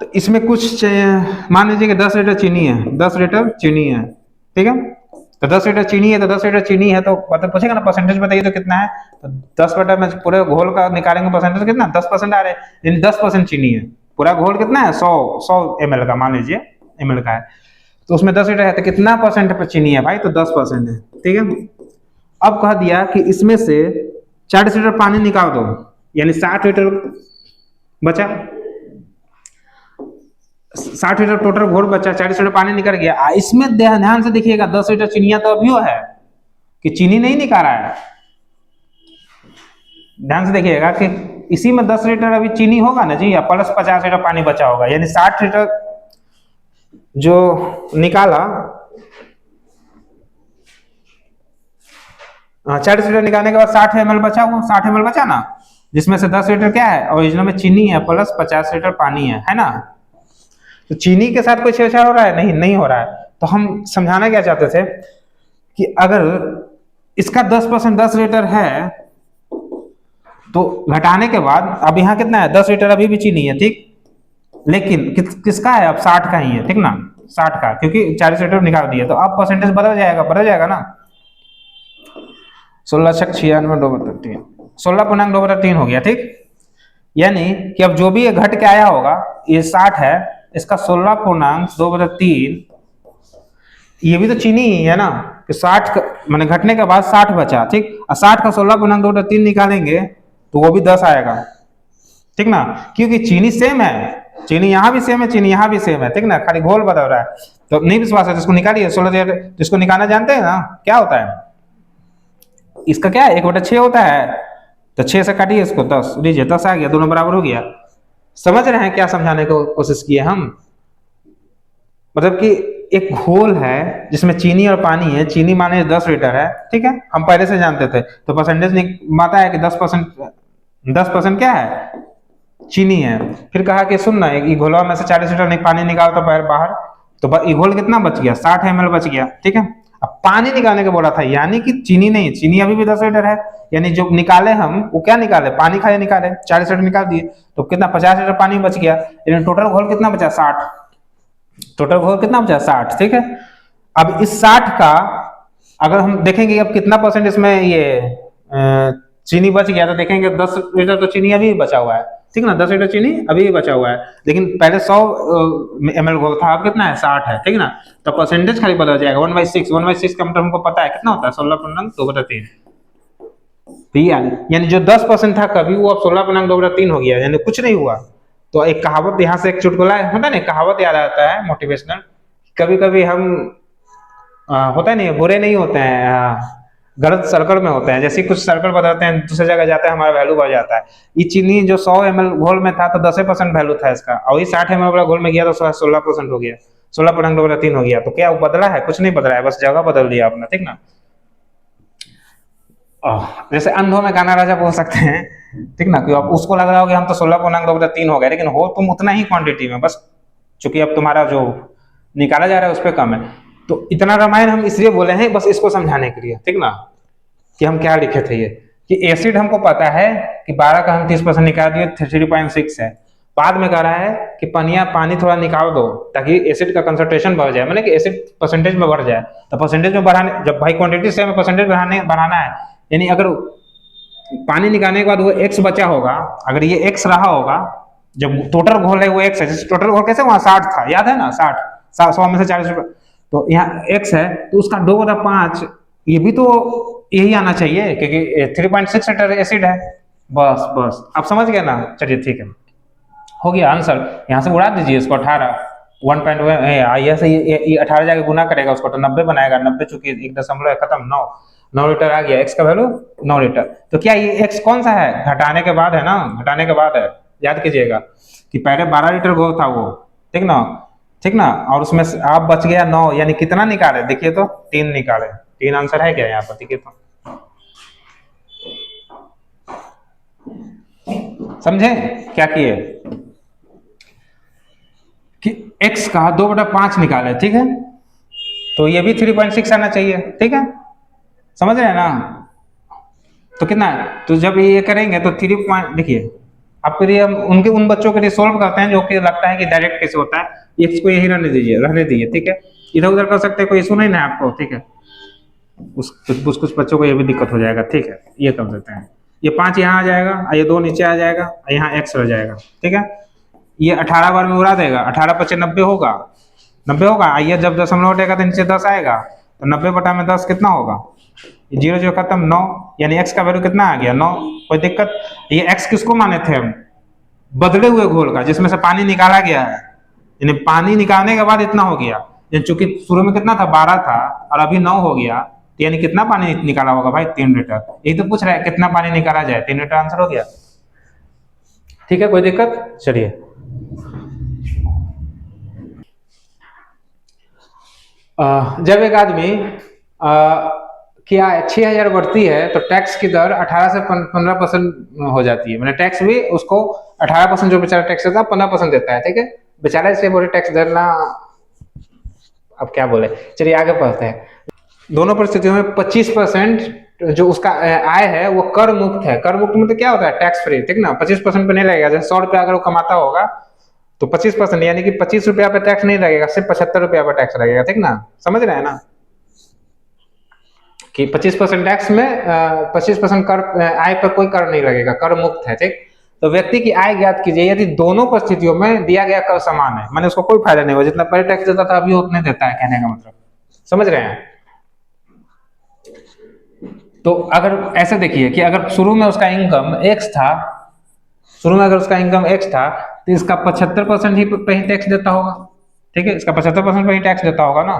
तो इसमें कुछ मान लीजिए कि 10 लीटर चीनी है, 10 लीटर चीनी है, ठीक है। तो 10 लीटर चीनी है, तो 10 लीटर चीनी है, तो मतलब पूछेगा ना परसेंटेज बताइए तो कितना है, तो 10 में पूरे घोल का निकालेंगे परसेंटेज कितना, 10% आ रहे हैं, यानी 10% चीनी है। पूरा घोल कितना है, 100 ml का, मान लीजिए ml का है, तो उसमें 10 लीटर है, तो कितना % पर चीनी है भाई, तो 10% है, ठीक है। अब कह दिया कि इसमें से 40 लीटर पानी निकाल दो, यानी 60 लीटर बचा, 60 लीटर टोटल घोल बचा, 40 लीटर पानी निकल गया। इसमें ध्यान से देखिएगा 10 लीटर चीनिया तो अभी है कि चीनी नहीं निकाला है, ध्यान से देखिएगा कि इसी में 10 लीटर अभी चीनी होगा ना जी, या प्लस 50 लीटर पानी बचा होगा, यानी 60 लीटर जो निकाला, 40 लीटर निकालने के बाद 60 ml बचा, वो 60 ml बचा ना, जिसमें से 10 लीटर क्या है, ओरिजिनल में चीनी है, प्लस 50 लीटर पानी है ना। तो चीनी के साथ कोई छेड़छाड़ हो रहा है, नहीं हो रहा है। तो हम समझाना क्या चाहते थे कि अगर इसका 10% 10 लीटर है, तो घटाने के बाद अब यहाँ कितना है, 10 लीटर अभी भी चीनी है, ठीक, लेकिन किसका है, अब 60 का ही है, ठीक ना, 60 का, क्योंकि 40 लीटर निकाल दिए, तो अब परसेंटेज बदल जाएगा ना, 16/96 16.2/3 हो गया, ठीक। यानी कि अब जो भी ये घट के आया होगा, ये 60 है, इसका 16.2/3, ये भी तो चीनी ही है ना, कि 60 मैंने घटने के बाद 60 बचा, ठीक, और 60 का 16.2/3 निकालेंगे तो वो भी 10 आएगा, ठीक ना, क्योंकि चीनी सेम है, चीनी यहाँ भी सेम है, चीनी यहाँ भी सेम है, ठीक ना, खाली घोल बदल रहा है। तो नहीं विश्वास है जिसको निकालिए, 16 जिसको निकालना जानते हैं ना क्या होता है, इसका क्या है 1/6 होता है, तो 6 से काटिए इसको 10, लीजिए 10 आ गया, दोनों बराबर हो गया। समझ रहे हैं क्या समझाने की कोशिश किए हम, मतलब कि एक घोल है जिसमें चीनी और पानी है, चीनी माने 10 लीटर है, ठीक है, हम पहले से जानते थे, तो परसेंटेज माता है कि 10% क्या है, चीनी है। फिर कहा कि सुन ना, एक घोलवा में से 40 लीटर पानी निकाल तो बाहर, तो घोल कितना बच गया, 60 ml बच गया, ठीक है। अब पानी निकालने को बोला था, यानी कि चीनी नहीं, चीनी अभी भी 10 लीटर है, यानी जो निकाले हम वो क्या निकाले, पानी खाली निकाले, 40 लीटर निकाल दिए, तो कितना 50 लीटर पानी बच गया, यानी टोटल घोल कितना बचा 60, टोटल घोल कितना बचा 60, ठीक है। अब इस 60 का अगर हम देखेंगे अब कितना परसेंट इसमें ये चीनी बच गया, तो देखेंगे 10 लीटर तो चीनी अभी बचा हुआ है, ठीक ना, 10 लीटर चीनी अभी भी बचा हुआ है, लेकिन पहले 100 ml घोल था, अब कितना है 60 है, ठीक ना, तो परसेंटेज खाली बदल जाएगा 1/6, 1/6 का मतलब हमको पता है कितना होता है 16.2/3, यानी जो 10% था कभी वो अब 16.2/3 हो गया, यानी कुछ नहीं हुआ। तो एक कहावत यहाँ से एक चुटकुला होता है ना, कहावत याद आता है मोटिवेशनल, कभी कभी हम होता है नहीं, बुरे नहीं होते हैं, गलत सर्कल में होते हैं, जैसे कुछ सर्कल बदलते हैं दूसरी जगह जाता है, हमारा वैल्यू बढ़ जाता है। ये चीनी जो 100 ml घोल में था तो 10% वैल्यू था इसका, और ये 60 ml वाला घोल में गया तो 16% हो गया, 16.2/3 हो गया, तो क्या वो बदला है, कुछ नहीं बदला है, बस जगह बदल दिया आपने, ठीक ना। जैसे अंधों में गाना राजा बोल सकते हैं, ठीक ना, कि आप उसको लग रहा हो कि हम तो 16.2/3 हो गए, लेकिन हो तुम उतना ही क्वांटिटी में, बस चूंकि अब तुम्हारा जो निकाला जा रहा है उस पर कम है। तो इतना रामायण हम इसलिए बोले हैं बस इसको समझाने के लिए, ठीक ना, कि हम क्या लिखे थे, ये कि एसिड हमको पता है कि 12 का हम 30% निकाल दिए 3.6 है, बाद में कह रहा है कि पानी थोड़ा निकाल दो ताकि एसिड का कंसंट्रेशन बढ़ जाए, मैंने कि एसिड परसेंटेज में बढ़ जाए, तो परसेंटेज में बढ़ाने, जब भाई क्वांटिटी सेम है परसेंटेज बढ़ाना है, यानी अगर पानी निकालने के बाद वो x बचा होगा, अगर ये x रहा होगा, जब टोटल घोल है वो x है, जैसे टोटल घोल कैसे वहां 60 था, याद है ना, 60 100 में से 40, तो यहाँ x है तो उसका 2/5 ये भी तो यही आना चाहिए, क्योंकि 3.6 लीटर एसिड है, बस बस आप समझ गए ना, चलिए ठीक है, हो गया आंसर, यहाँ से उड़ा दीजिए इसको 18, 1.1 से ये 18 जाके गुना करेगा उसको तो 90 बनाएगा, 90 चूंकि 1 खत्म 9 लीटर आ गया, x का वैल्यू 9 लीटर। तो क्या ये x कौन सा है, घटाने के बाद है ना, घटाने के बाद है, याद कीजिएगा कि पहले 12 लीटर घोल था वो, ठीक ना, ठीक ना, और उसमें से आप बच गया 9, यानी कितना निकाले, देखिए तो 3 निकाले, 3 आंसर है क्या यहाँ पर, देखिए तो समझे क्या किए कि x का 2/5 निकाले, ठीक है, तो ये भी 3.6 आना चाहिए, ठीक है, समझ रहे हैं ना, तो कितना है, तो जब ये करेंगे तो 3 पॉइंट, देखिए आपके लिए हम उन बच्चों के लिए सोल्व करते हैं जो कि लगता है कि डायरेक्ट कैसे होता है, एक्स को यही रहने दीजिए, ठीक है, इधर उधर कर सकते हैं, कोई इशू नहीं ना आपको, ठीक है, कुछ बच्चों को ये भी दिक्कत हो जाएगा, ठीक है, ये कर देते हैं, ये 5 यहाँ आ जाएगा, ये 2 नीचे आ जाएगा, यहाँ x रह जाएगा, ठीक है, ये 18 बार में उड़ा देगा, 18 × 5 90 होगा, 90 होगा, आइए जब 0 हटेगा तो नीचे 10 आएगा, तो 90/10 कितना होगा, 0 खत्म 9, यानी x का वैल्यू कितना आ गया 9, कोई दिक्कत, ये x किसको माने थे हम, बदले हुए घोल का जिसमें से पानी निकाला गया है, यानी पानी निकालने के बाद इतना हो गया, चूंकि शुरू में कितना था 12 था और अभी 9 हो गया, तो यानी कितना पानी निकाला होगा भाई 3 लीटर, यही तो पूछ रहा है कितना पानी निकाला जाए, 3 लीटर आंसर हो गया, ठीक है, कोई दिक्कत, चलिए जब एक आदमी क्या 6,000 बढ़ती है तो टैक्स की दर 18 से 15% हो जाती है, मैंने टैक्स भी उसको 18% जो बेचारा टैक्स देता है 15% देता है, ठीक है, बेचारा इसलिए बोले टैक्स देना, अब क्या बोले, चलिए आगे पढ़ते हैं। दोनों परिस्थितियों में 25% जो उसका आय है वो कर मुक्त है, कर मुक्त मतलब क्या होता है, टैक्स फ्री, ठीक ना, 25% पे नहीं लगेगा, जैसे 100 रुपया अगर वो कमाता होगा तो 25%, यानी कि 25 रुपया पे टैक्स नहीं लगेगा, सिर्फ 75 रुपया पे टैक्स लगेगा, ठीक ना, समझ रहे हैं ना, कि 25% टैक्स में 25% कर आय पर कोई कर नहीं लगेगा, कर मुक्त है, ठीक। तो व्यक्ति की आय ज्ञात कीजिए यदि दोनों परिस्थितियों में दिया गया कर समान है, मैंने उसको कोई फायदा नहीं हुआ, जितना पहले टैक्स देता था अभी उतने देता है, कहने का मतलब, समझ रहे हैं। तो अगर ऐसे देखिए कि अगर शुरू में उसका इनकम एक्स था, शुरू में अगर उसका इनकम एक्स था तो इसका 75% ही पे ही टैक्स देता होगा। ठीक है, इसका 75% पे ही टैक्स देता होगा ना।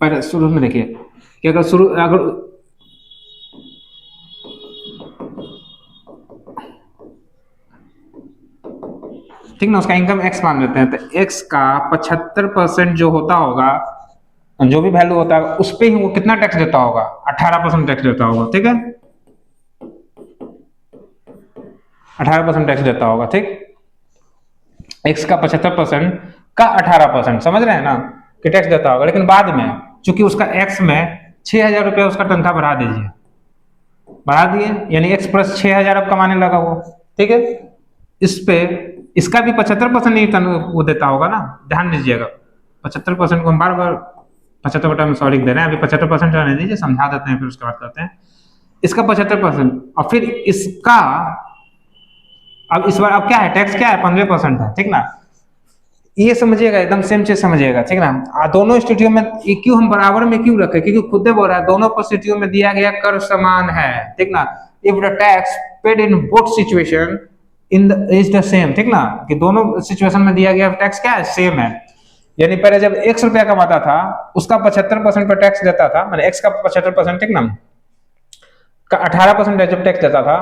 पर शुरू में देखिए कि अगर ठीक ना, उसका इनकम एक्स मान लेते हैं, तो एक्स का 75% जो होता होगा, जो भी वैल्यू होता है उस पर ही वो कितना टैक्स देता होगा, 18% टैक्स देता होगा। ठीक है, 18% टैक्स देता होगा। ठीक, एक्स का 75% का 18%, समझ रहे हैं ना, कि टैक्स देता होगा। लेकिन बाद में चूंकि उसका एक्स में 6,000 रुपया उसका तनख्वाह बढ़ा दीजिए, बढ़ा दिए, यानी एक्स प्लस 6,000 अब कमाने लगा वो। ठीक है, इस पे इसका भी 75% नहीं वो देता होगा ना, ध्यान दीजिएगा। 75% को हम बार बार 75 में सॉरी दे रहे हैं, अभी 75% रहने दीजिए, समझा देते हैं फिर उसके बाद करते हैं। इसका 75% और फिर इसका अब इस बार अब क्या है, टैक्स क्या है, 15% है। ठीक ना, ये समझिएगा, एकदम सेम चीज समझिएगा। ठीक ना, दोनों स्थितियों में क्यों हम बराबर में क्यों रखे, क्योंकि खुद बोल रहा है दोनों परिस्थितियों में दिया गया कर समान है। ठीक ना, if the tax paid in both situation in the is the same. ठीक ना, कि दोनों सिचुएशन में दिया गया टैक्स क्या है, सेम है। यानी पहले जब x रुपया कमाता था उसका 75% पर टैक्स देता था, मैंने x का 75%, ठीक ना, का 18% जब टैक्स देता था,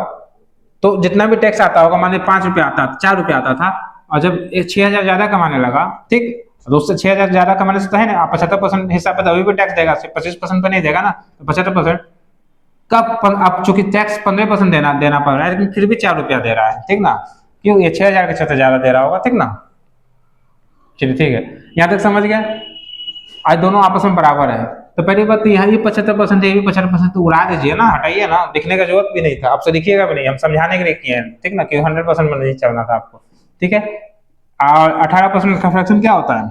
तो जितना भी टैक्स आता होगा, मान लीजिए 5 रुपया आता, 4 रुपया आता था, और जब 6,000 ज्यादा कमाने लगा, ठीक, तो उससे 6,000 ज्यादा कमाने से तो है ना, 75% हिसाब पे अभी भी टैक्स देगा, 25% पे नहीं देगा ना, तो 75% का अब चूंकि टैक्स 15% देना पड़ रहा है, लेकिन फिर भी 4 रुपया दे रहा है। ठीक ना, क्यों, ये 6,000 के छत ज्यादा दे रहा होगा। ठीक ना, चलिए ठीक है, यहाँ तक समझ गया। आज दोनों आपस में बराबर है, तो पहली बात तो यहाँ ये 75% ये भी 75%, तो उड़ा दीजिए ना, हटाइए ना, लिखने का जरूरत भी नहीं था, आपसे लिखिएगा भी नहीं, हम समझाने के लिए किए हैं। ठीक ना, कि 100% में नहीं चलना था आपको। ठीक है, और 18% का फ्रैक्शन क्या होता है,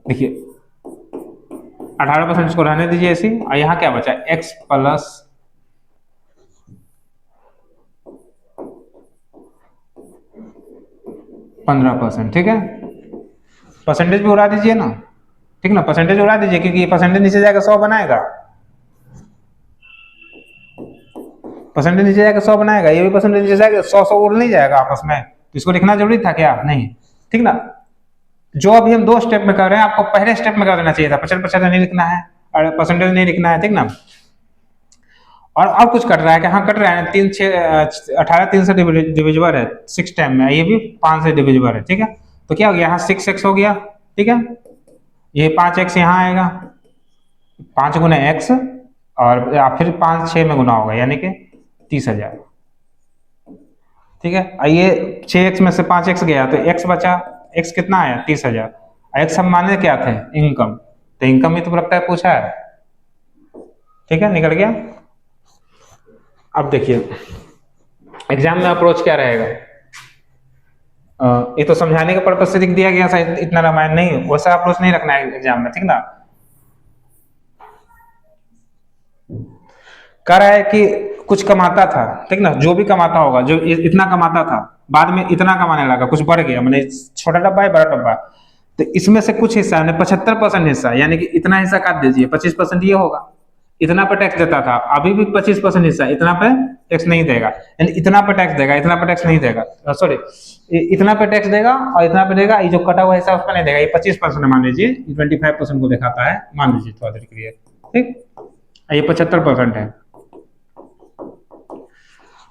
देखिए 18% इसको रहने दीजिए ऐसी, और यहाँ क्या बचा, x प्लस 15%। ठीक है, परसेंटेज भी उड़ा दीजिए ना। ठीक ना, परसेंटेज उड़ा दीजिए, क्योंकि ये परसेंटेज नीचे जाकर 100 बनाएगा, परसेंटेज नीचे जाकर 100 बनाएगा, ये भी परसेंटेज नीचे जाएगा, 100 उड़ नहीं जाएगा आपस में, तो इसको लिखना जरूरी था क्या, नहीं। ठीक ना, जो अभी हम 2 स्टेप में कर रहे हैं, आपको पहले स्टेप में कर देना चाहिए था, 50% नहीं लिखना है और परसेंटेज नहीं लिखना है। ठीक ना, और कुछ कट रहा है कि हाँ कट रहा है, 18 3 से डिविजिबल है 6 टाइम में, ये भी 5 से डिविजिबल है। ठीक है, तो क्या हो गया, यहाँ 6x हो गया। ठीक है, ये 5x यहाँ आएगा, 5 गुना x, और फिर 5 6 में गुना होगा, यानी कि 30,000। ठीक है, ये 6x में से 5x गया तो x बचा, x कितना आया, 30,000। x हम माने क्या थे, इनकम, तो इनकम ही तो लगता है पूछा है। ठीक है, निकल गया। अब देखिए एग्जाम में अप्रोच क्या रहेगा, ये तो समझाने के पर्पज से लिख दिया गया, इतना रामायण नहीं, वैसा अप्रोच नहीं रखना है एग्जाम में। ठीक ना, कह रहा है कि कुछ कमाता था, ठीक ना, जो भी कमाता होगा, जो इतना कमाता था, बाद में इतना कमाने लगा, कुछ बढ़ गया, मैंने छोटा डब्बा है बड़ा डब्बा, तो इसमें से कुछ हिस्सा, 75% हिस्सा, यानी कि इतना हिस्सा काट दीजिए, 25% ये होगा, इतना पे टैक्स देता था, अभी भी 25% हिस्सा, इतना पे टैक्स नहीं देगा, यानी इतना पे टैक्स देगा, इतना पे टैक्स नहीं देगा, सॉरी इतना पे टैक्स देगा और इतना पे देगा, ये जो कटा हुआ हिस्सा उसका नहीं देगा, ये 25% मान लीजिए, 25% को दिखाता है, मान लीजिए थोड़ा देर के लिए। ठीक, ये 75% है।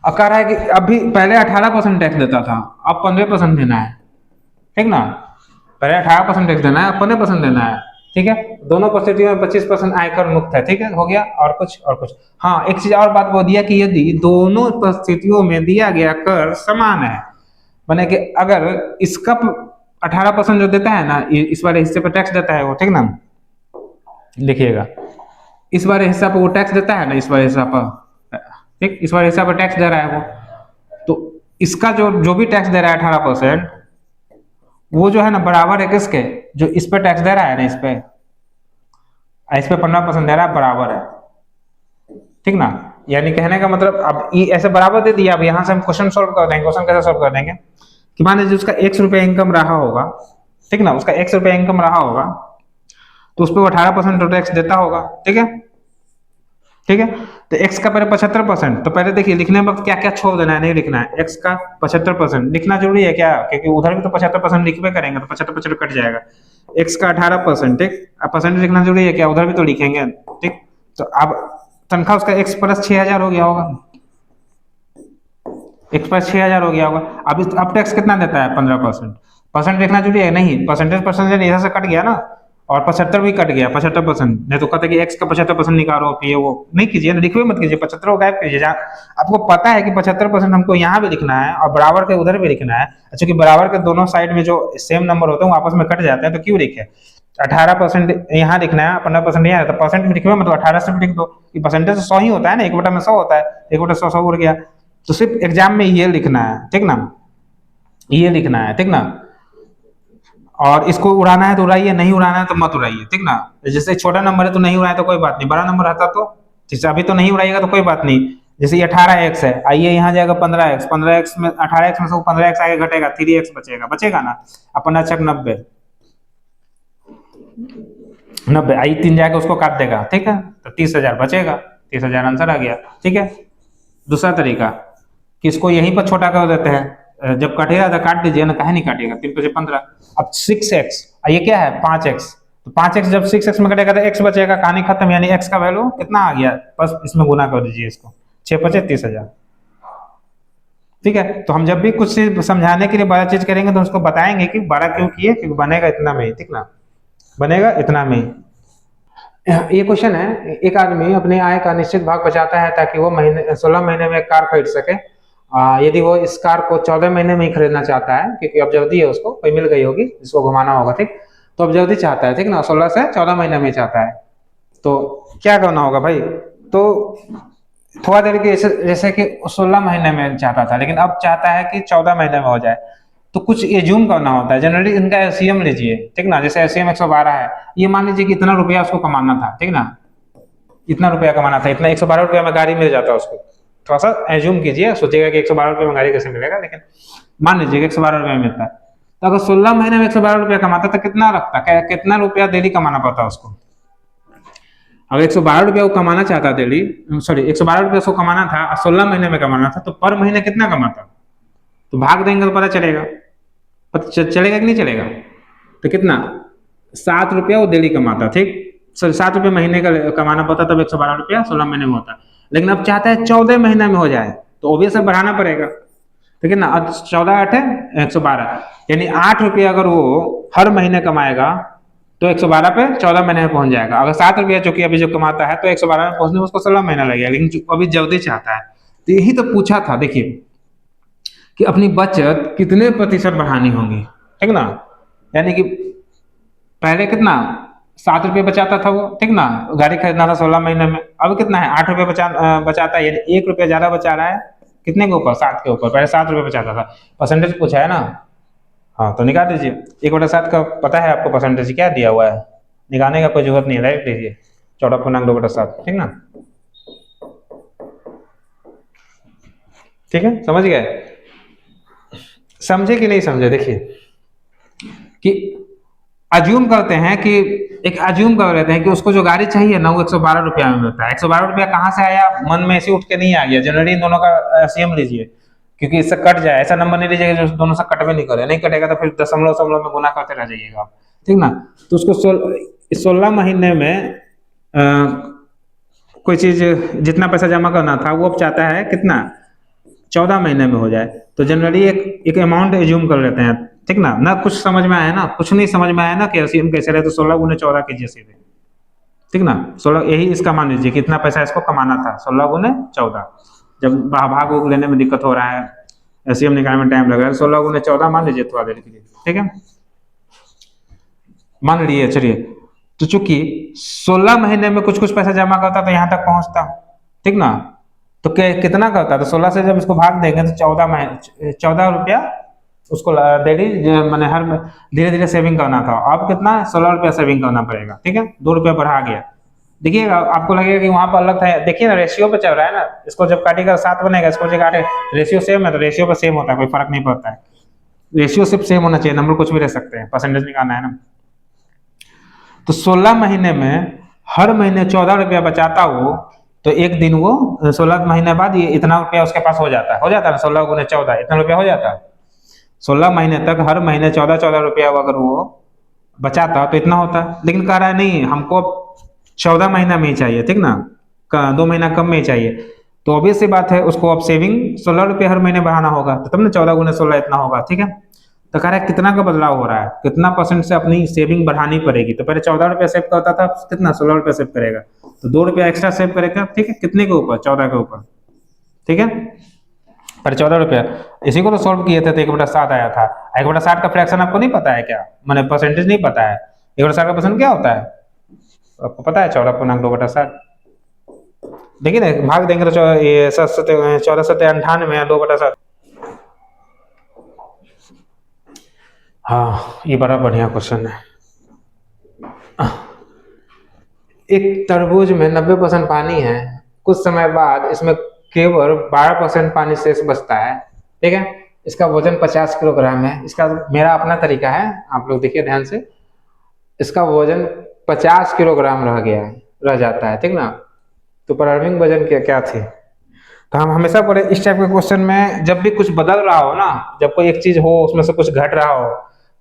अब कह रहा है कि अभी पहले 18% टैक्स देता था, अब 15% देना है। ठीक ना, पहले 18% टैक्स देना है, अब 15% देना है। ठीक है, दोनों परिस्थितियों में 25% आयकर मुक्त है। ठीक है, हो गया। और कुछ हाँ, एक चीज और बात वो दिया कि यदि दोनों परिस्थितियों में दिया गया कर समान है, माने कि अगर इसका 18% जो देता है ना, इस वाले हिस्से पर टैक्स देता है वो, ठीक ना, देखिएगा इस वाले हिस्सा पर वो टैक्स देता है ना, इस वाले हिस्सा पर, ठीक, इस वाले हिस्सा पर टैक्स दे रहा है वो, तो इसका जो भी टैक्स दे रहा है 18%, वो जो है ना बराबर है किसके, जो इस पे टैक्स दे रहा है ना, इस पे 15% दे रहा है, बराबर है। ठीक ना, यानी कहने का मतलब, अब ये ऐसे बराबर दे दिया, अब यहाँ से हम क्वेश्चन सॉल्व कर देंगे। क्वेश्चन कैसे सॉल्व कर देंगे कि मान लीजिए उसका 1 रुपया इनकम रहा होगा, ठीक ना, उसका 1 रुपया इनकम रहा होगा, तो उस पर 18% टैक्स देता होगा। ठीक है, ठीक है। तो x का पहले 75%, तो पहले देखिए लिखने वक्त क्या क्या छोड़ देना है, नहीं लिखना है। x का 75% लिखना जरूरी है क्या, क्योंकि उधर भी तो 75% लिखबे करेंगे, तो 75% कट जाएगा। x का 18%, ठीक। अब परसेंट लिखना जरूरी है क्या, उधर भी तो लिखेंगे, ठीक। तो अब तनख्वाह उसका x प्लस 6,000 हो गया होगा, x प्लस 6,000 हो गया होगा। अब टैक्स कितना देता है, 15%। परसेंट लिखना जरूरी है, नहीं, परसेंटेज इधर से कट गया ना, और 75 भी कट गया, 75%। नहीं तो कहते कि x का 75% निकालो, ये वो नहीं कीजिए ना, लिखवे मत कीजिए, 75 को गायब कीजिए। आपको पता है कि 75% हमको यहाँ भी लिखना है और बराबर के उधर भी लिखना है, क्योंकि बराबर के दोनों साइड में जो सेम नंबर होते हैं वो आपस में कट जाते हैं, तो क्यों लिखे। 18% यहाँ लिखना है, 15% यहाँ है, तो परसेंट भी लिखवे, मतलब 18 से भी लिख दो, कि परसेंटेज 100 ही होता है ना, 1/100 होता है, 1/100 उड़ गया। तो सिर्फ एग्जाम में ये लिखना है, ठीक ना, ये लिखना है, ठीक ना। और इसको उड़ाना है तो उड़ाइए, नहीं उड़ाना है तो मत उड़ाइए, ठीक ना। जैसे छोटा नंबर है तो नहीं उड़ाए तो कोई बात नहीं, बड़ा नंबर रहता तो, जैसे अभी तो नहीं उड़ाइएगा तो कोई बात नहीं। जैसे ये 18x है, आइए यहाँ जाएगा 15x, 15x में 18x में से 15x आगे घटेगा, 3x बचेगा, बचेगा ना। अपना चक 90, आई 3 जाके उसको काट देगा, ठीक है, तो 30,000 बचेगा, 30,000 आंसर आ गया, ठीक है। दूसरा तरीका कि इसको यहीं पर छोटा कर देते हैं, जब कटेगा तो काट दीजिए ना, कहे नहीं काटेगा, 3 × 15। अब 6x, ये क्या है 5x, तो 5x जब 6x में कटेगा तो x बचेगा, कहानी खत्म। यानी x का वैल्यू कितना आ गया, बस इसमें गुना कर दीजिए इसको, 6 × 5 = 30,000, ठीक है। तो हम जब भी कुछ चीज समझाने के लिए बड़ा चीज करेंगे तो उसको बताएंगे कि बड़ा क्यों किए, क्योंकि बनेगा इतना में, ठीक ना, बनेगा इतना में। ये क्वेश्चन है, एक आदमी अपने आय का निश्चित भाग बचाता है ताकि वो 16 महीने में कार खरीद सके। यदि वो इस कार को 14 महीने में ही खरीदना चाहता है, क्योंकि अब जल्दी है, उसको कोई मिल गई होगी जिसको घुमाना होगा, ठीक, तो अब जल्दी चाहता है, ठीक ना, 16 से 14 महीने में चाहता है, तो क्या करना होगा भाई। तो थोड़ा देर के जैसे कि 16 महीने में चाहता था, लेकिन अब चाहता है कि 14 महीने में हो जाए, तो कुछ एज्यूम करना होता है। जनरली इनका एलसीएम लीजिए, ठीक ना, जैसे एलसीएम 112 है, ये मान लीजिए कि इतना रुपया उसको कमाना था, ठीक ना, इतना रुपया कमाना था, इतना 112 रुपया में गाड़ी मिल जाता है उसको। थोड़ा सा एज्यूम कीजिए, सोचेगा कि 112 रुपये में गाड़ी कैसे मिलेगा, लेकिन मान लीजिए 112 रुपये में मिलता है, तो अगर 16 महीने में 112 रुपया कमाता तो कितना रखता, कितना रुपया डेली कमाना पड़ता उसको। अगर 112 रुपया वो कमाना चाहता डेली, सॉरी 112 रुपया उसको कमाना था, 16 महीने में कमाना था, तो पर महीने कितना कमाता, तो भाग देंगे तो पता चलेगा, चलेगा कि नहीं चलेगा। तो कितना, 7 रुपया वो डेली कमाता, ठीक, सॉरी 7 रुपये महीने का कमाना पड़ता, तब 112 रुपया 16 महीने में होता। लेकिन अब चाहता है 14 महीने में हो जाए, तो ऑब्वियसली बढ़ाना पड़ेगा, ठीक है ना। 14 8 112, यानी 8 रुपया अगर वो हर महीने कमाएगा तो 112 पे 14 महीने में पहुंच जाएगा। अगर 7 रुपया चूंकि अभी जो कमाता है तो 112 में पहुंचने में उसको 16 महीना लगेगा, लेकिन अभी जल्दी चाहता है। तो यही तो पूछा था, देखिए कि अपनी बचत कितने प्रतिशत बढ़ानी होगी, ठीक ना। यानी कि पहले कितना 7 रुपये बचाता था वो, ठीक ना, गाड़ी खरीदना था 16 महीने में, अब कितना है 8 रुपये बचाता है, यानी 1 रुपया ज्यादा बचा रहा है, कितने के ऊपर, 7 के ऊपर। पहले 7 रुपये बचाता था, परसेंटेज पूछा है ना, हाँ तो निकाल दीजिए। 1/7 का पता है आपको परसेंटेज क्या दिया हुआ है, निकालने का कोई जरूरत नहीं है, डायरेक्ट लीजिए 14.2/7, ठीक ना, ठीक है, समझ गए, समझे कि नहीं समझे। देखिए कि अज्यूम करते हैं कि अज्यूम कर लेते हैं कि उसको जो गाड़ी चाहिए ना वो 112 रुपया में मिलता है। 112 रुपया कहाँ से आया, मन में ऐसे उठ के नहीं आ गया। जनरली इन दोनों का सीएम लीजिए, क्योंकि इससे कट जाए, ऐसा नंबर नहीं लीजिएगा जो दोनों से कटवे नहीं करे, नहीं कटेगा तो फिर दशमलव में गुना करते रह जाइएगा आप, ठीक ना। तो उसको 16 महीने में कोई चीज जितना पैसा जमा करना था वो अब चाहता है कितना, 14 महीने में हो जाए। तो जनरली एक अमाउंट एज्यूम कर लेते हैं, ठीक ना कुछ समझ में आया ना, कुछ नहीं समझ में आया ना कि एलसीएम कैसे रहे, तो 16 × 14 कीजिए सीधे, ठीक ना। 16 यही इसका मान लीजिए कितना पैसा इसको कमाना था, 16 × 14। जब भाग उग लेने में दिक्कत हो रहा है, एलसीएम निकालने में टाइम लग रहा है, 16 × 14 मान लीजिए थोड़ा देर के लिए, ठीक है, मान लीजिए। चलिए, तो चूंकि 16 महीने में कुछ पैसा जमा करता तो यहाँ तक पहुंचता, ठीक ना, तो कितना करता, तो 16 से जब इसको भाग देंगे तो 14 रुपया उसको डेली मैंने हर धीरे धीरे सेविंग करना था। अब कितना 16 रुपया सेविंग करना पड़ेगा, ठीक है, 2 रुपया बढ़ा गया। देखिएगा आपको लगेगा कि वहां पर अलग था, देखिए ना रेशियो पे चल रहा है ना, इसको जब काटेगा 7 बनेगा, इसको जब काटे रेशियो सेम है तो रेशियो पर सेम होता है, कोई फर्क नहीं पड़ता है। रेशियो सिर्फ सेम होना चाहिए, नंबर कुछ भी रह सकते हैं, परसेंटेज निकालना है ना। तो 16 महीने में हर महीने 14 रुपया बचाता वो, तो एक दिन वो 16 महीने बाद ये इतना रुपया उसके पास हो जाता है ना, 16 गुने 14 इतना रुपया हो जाता है। 16 महीने तक हर महीने 14 रुपया अगर वो बचाता तो इतना होता। लेकिन कह रहा है नहीं, हमको 14 महीना में ही चाहिए, ठीक ना, 2 महीना कम में ही चाहिए। तो ऑब्वियस सी बात है, उसको अब सेविंग 16 रुपया हर महीने बढ़ाना होगा, तो तब ना 14 गुने 16 इतना होगा, ठीक है। तो कह रहा है कितना का बदलाव हो रहा है, कितना परसेंट से अपनी सेविंग बढ़ानी पड़ेगी। तो पहले 14 रुपया सेव करता था, कितना 16 रुपया सेव करेगा, तो 2 रुपया एक्स्ट्रा सेव करेगा, ठीक है। कितने के ऊपर, 14 के ऊपर, ठीक है। पर 14 रुपया, इसी को तो सॉल्व किए थे तो 1/7 आया था। 1/7 का फ्रैक्शन आपको नहीं पता है क्या, मैंने परसेंटेज नहीं पता है। 1/7 का परसेंट क्या होता है आपको पता है, 14.2/7। देखिए ना, भाग देंगे तो ये 14 सत्ते 98 2/7। हाँ, ये बड़ा बढ़िया क्वेश्चन है। एक तरबूज में 90% पानी है, कुछ समय बाद इसमें केवल 12% पानी शेष बचता है, ठीक है। इसका वजन 50 किलोग्राम है। इसका मेरा अपना तरीका है, आप लोग देखिए ध्यान से। इसका वजन 50 किलोग्राम रह जाता है, ठीक ना। तो प्रारंभिक वजन क्या थी। तो हम हमेशा पढ़े इस टाइप के क्वेश्चन में, जब भी कुछ बदल रहा हो ना, जब कोई एक चीज हो उसमें से कुछ घट रहा हो,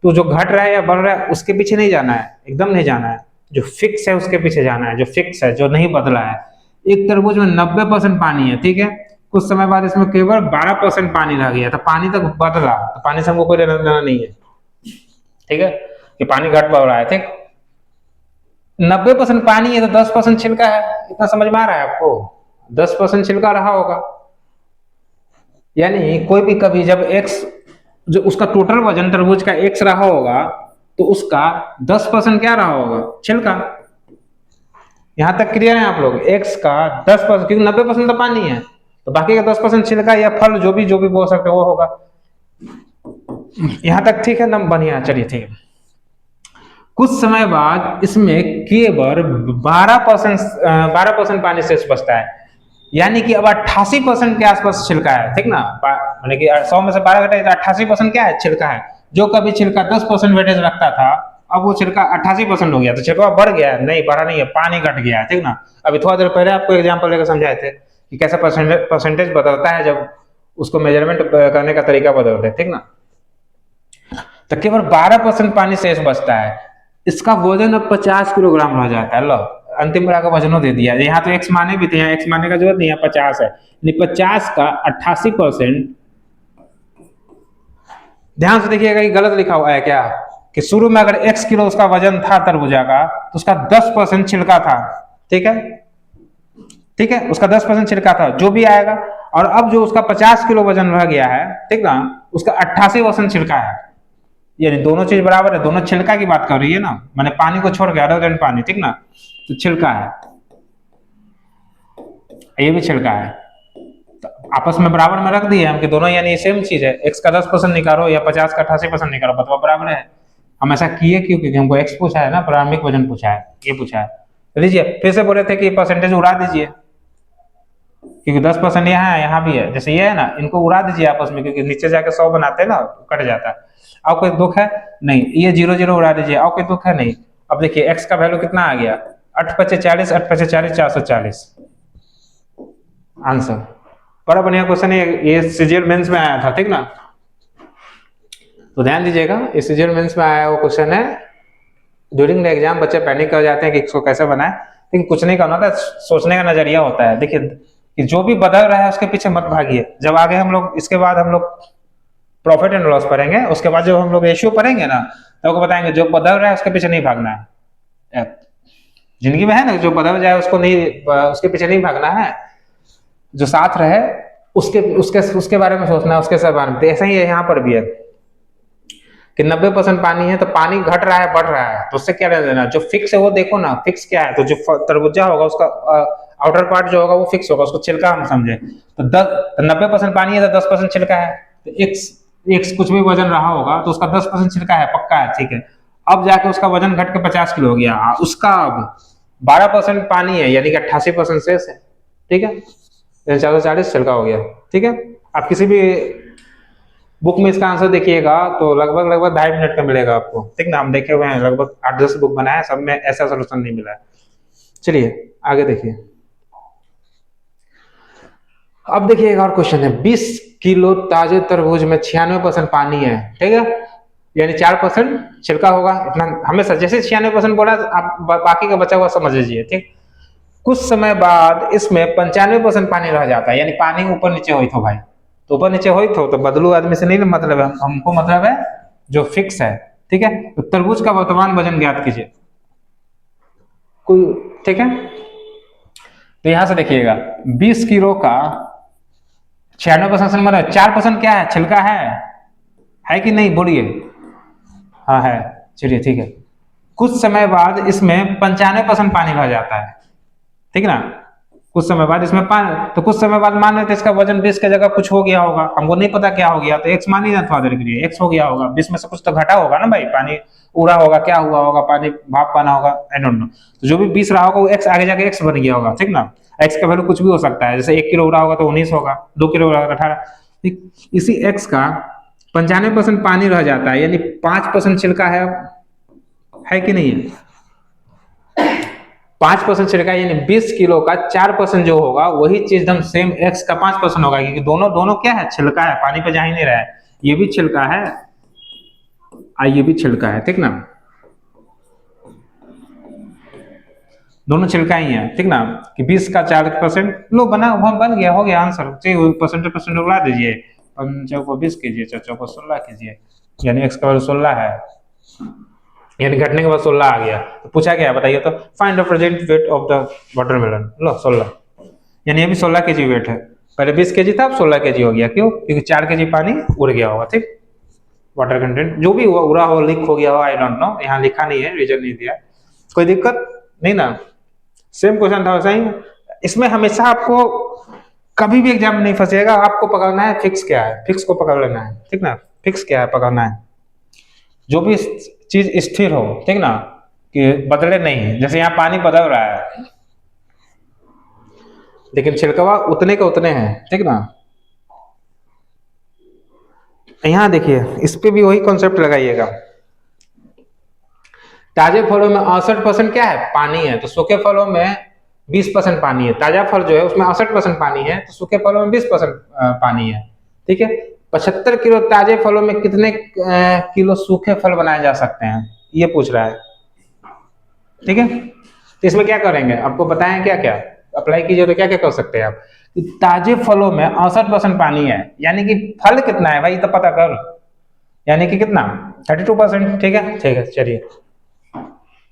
तो जो घट रहा है या बढ़ रहा है उसके पीछे नहीं जाना है, एकदम नहीं जाना है। जो फिक्स है उसके पीछे जाना है, जो फिक्स है, जो नहीं बदला है। एक तरबूज में 90% पानी है, ठीक है। कुछ समय बाद इसमें केवल 12% पानी रह गया, तो पानी तक बदला, तो पानी से हमको कोई लेना देना नहीं है, ठीक है, कि पानी घट बढ़ रहा है, ठीक। 90% पानी है तो 10% छिलका है, इतना समझ में आ रहा है आपको। 10% छिलका रहा होगा, यानी कोई भी कभी जब एक्स, जो उसका टोटल वजन तरबूज का एक्स रहा होगा, तो उसका 10% क्या रहा होगा, छिलका। यहां तक क्लियर है आप लोग। एक्स का 10%, क्योंकि 90% तो पानी है, तो बाकी का 10% छिलका या फल जो भी बोल सकते वो होगा। यहां तक ठीक है ना, बढ़िया, चलिए ठीक है। कुछ समय बाद इसमें केवल 12% पानी शेष बचता है, यानी कि अब 88% के आसपास छिलका है, ठीक ना। माने कि 100 में से 12 घटे तो 88% क्या है, छिलका है। जो कभी छिलका 10% वेटेज रखता था, अब वो छिलका 88% हो गया, तो छिलका बढ़ गया है, नहीं बढ़ा नहीं है, पानी घट गया है, ठीक ना। अभी थोड़ा देर पहले आपको एग्जाम्पल लेकर समझाए थे कि कैसे परसेंटेज बदलता है जब उसको मेजरमेंट करने का तरीका बदलते हैं, ठीक ना। तो केवल 12% पानी शेष बचता है। इसका वजन अब 50 किलोग्राम रह जाता है। लो, अंतिम बार का वजन दे दिया। यहाँ तो एक्स माने भी थे, यहाँ एक्स माने का जरूरत नहीं है, 50 है। 50 का 88%, ध्यान से देखिएगा कि गलत लिखा हुआ है क्या, कि शुरू में अगर x किलो उसका वजन था तरबूजा का, तो उसका 10% छिलका था, ठीक है, ठीक है, उसका 10% छिलका था, जो भी आएगा। और अब जो उसका 50 किलो वजन रह गया है, ठीक ना, उसका 88% छिलका है, यानी दोनों चीज बराबर है, दोनों छिलका की बात कर रही है ना, मैंने पानी को छोड़ के, अदर देन पानी, ठीक ना। तो छिलका है, ये भी छिलका है, तो आपस में बराबर में रख दिए हम कि दोनों यानी सेम चीज है। x का 10% निकालो या 50 का 88% निकालो, बतवा बराबर है। हम ऐसा किए क्यों, क्योंकि हमको x पूछा है ना, प्रारंभिक वजन पूछा है, ये पूछा है। लीजिए फिर से बोले थे कि परसेंटेज उड़ा दीजिए, क्योंकि 10% यहाँ है, यहाँ भी है, जैसे ये है ना, इनको उड़ा दीजिए आपस में, क्योंकि नीचे जाके 100 बनाते हैं ना, कट जाता है। और कोई दुख है नहीं, ये 0 उड़ा दीजिए, और कोई दुख है नहीं। अब देखिए x का वैल्यू कितना आ गया, 8×5=40, 8×5=40, 440 आंसर। बड़ा बढ़िया क्वेश्चन है ये, सीजीएल मेंस में आया था, ठीक ना। तो ध्यान दीजिएगा, ये सीजीएल मेंस में आया वो क्वेश्चन है। ड्यूरिंग द एग्जाम बच्चे पैनिक कर जाते हैं कि इसको कैसे बनाए, लेकिन कुछ नहीं करना होता, सोचने का नजरिया होता है। देखिए कि जो भी बदल रहा है उसके पीछे मत भागिए। जब आगे हम लोग, इसके बाद हम लोग प्रॉफिट एंड लॉस पढ़ेंगे, उसके बाद जब हम लोग रेशियो पढ़ेंगे ना, तो आपको बताएंगे जो बदल रहा है उसके पीछे नहीं भागना है। जिंदगी में है ना, जो बदल जाए उसको नहीं, उसके पीछे नहीं भागना है, जो साथ रहे उसके उसके उसके बारे में सोचना है, उसके सब बारे में। तो ऐसा ही है यहाँ पर भी है कि 90% पानी है, तो पानी घट रहा है बढ़ रहा है, तो उससे क्या लेना। जो फिक्स है वो देखो ना, फिक्स क्या है, तो जो तरबूजा होगा उसका आउटर पार्ट जो होगा वो फिक्स होगा, उसको छिलका हम समझे। तो 90% पानी है तो 10% छिलका है, तो एक्स कुछ भी वजन रहा होगा तो उसका 10% छिलका है, पक्का है, ठीक है। अब जाके उसका वजन घट के 50 किलो हो गया, उसका अब 12% पानी है, यानी कि 88% शेष है, ठीक है। 440 छिलका हो गया, ठीक है। आप किसी भी बुक में इसका आंसर देखिएगा तो लगभग लगभग 2.5 मिनट का मिलेगा आपको, ठीक ना। हम देखे हुए हैं लगभग 8-10 बुक बनाए, सब में ऐसा सोल्यूशन नहीं मिला है। चलिए आगे देखिए। अब देखिए एक और क्वेश्चन है, 20 किलो ताजे तरबूज में 96% पानी है, ठीक है, यानी 4% छिलका होगा। इतना हमेशा जैसे 96% बोला, आप बाकी का बचा हुआ समझ लीजिए, ठीक। कुछ समय बाद इसमें 95% पानी रह जाता है, यानी पानी ऊपर नीचे हुई थो भाई, तो ऊपर नीचे हुई थो तो बदलू आदमी से नहीं मतलब है, हमको मतलब है जो फिक्स है, ठीक है। तो तरबूज का वर्तमान वजन ज्ञात कीजिए कोई, ठीक है। तो यहां से देखिएगा 20 किलो का 96% मतलब 4% क्या है, छिलका है कि नहीं बोलिए। हाँ है, चलिए ठीक है। कुछ समय बाद इसमें 95% पानी रह जाता है, ठीक ना। कुछ समय बाद इसमें पानी, तो कुछ समय बाद मान लेते इसका वजन 20 की जगह कुछ हो गया होगा, हमको नहीं पता क्या हो गया, तो एक्स मान लीजिए थोड़ा देर के लिए, एक्स हो गया होगा, 20 में से कुछ तो घटा होगा ना भाई, पानी उड़ा होगा, क्या हुआ होगा, पानी भाप पाना होगा, आई डोंट नो। तो जो भी 20 रहा होगा वो एक्स आगे जाके एक्स बन गया होगा, ठीक ना। एक्स का वैल्यू कुछ भी हो सकता है, जैसे 1 किलो उड़ा होगा तो 19 होगा, 2 किलो उड़ा होगा 18। इसी एक्स का 95% पानी रह जाता है, यानी 5% छिलका है कि नहीं है। 5% छिड़का, यानी 20 किलो का 4% जो होगा वही चीज एकदम सेम एक्स का 5% होगा, क्योंकि दोनों दोनों क्या है, छिलका है, पानी पे जा ही नहीं रहा है। ये भी छिलका है और ये भी छिलका है, ठीक ना, दोनों छिलका ही है, ठीक ना। कि 20 का 4% लो बन गया, हो गया आंसर। परसेंट उड़ा दीजिए, 5 को 20 कीजिए, 4 को 16 कीजिए, यानी एक्स का वैल्यू 16 है, यानी घटने के बाद 16 आ गया। तो पूछा गया बताइए तो, find the present weight of the watermelon, लो 16, यानी अभी 16 केजी वेट है, पहले 20 केजी था, अब 16 केजी हो गया, क्यों, क्योंकि 4 केजी पानी उड़ गया होगा, ठीक। वाटर कंटेंट जो भी हुआ, उड़ा हो, लीक हो गया हो, आई डोंट नो, यहाँ लिखा नहीं है, रीजन नहीं दिया, कोई दिक्कत नहीं ना। सेम क्वेश्चन था वैसा ही। इसमें हमेशा आपको कभी भी एग्जाम में नहीं फंसेगा, आपको पकड़ना है फिक्स क्या है, फिक्स को पकड़ लेना है, ठीक ना, फिक्स क्या है पकड़ना है, जो भी चीज स्थिर हो, ठीक ना, कि बदले नहीं, जैसे यहाँ पानी बदल रहा है लेकिन छिलकवा उतने के उतने हैं, ठीक ना। यहाँ देखिए इस पे भी वही कॉन्सेप्ट लगाइएगा, ताजे फलों में 68% क्या है, पानी है, तो सूखे फलों में 20% पानी है। ताजा फल जो है उसमें 68% पानी है, तो सूखे फलों में 20% पानी है, ठीक है। 75 किलो ताजे फलों में कितने किलो सूखे फल बनाए जा सकते हैं, ये पूछ रहा है, ठीक है। तो इसमें क्या करेंगे, आपको बताएं क्या क्या अप्लाई कीजिए, तो क्या क्या कर सकते हैं आप। ताजे फलों में 68% पानी है, यानी कि फल कितना है भाई तो पता कर, यानी कि कितना 32%, ठीक है, ठीक है। चलिए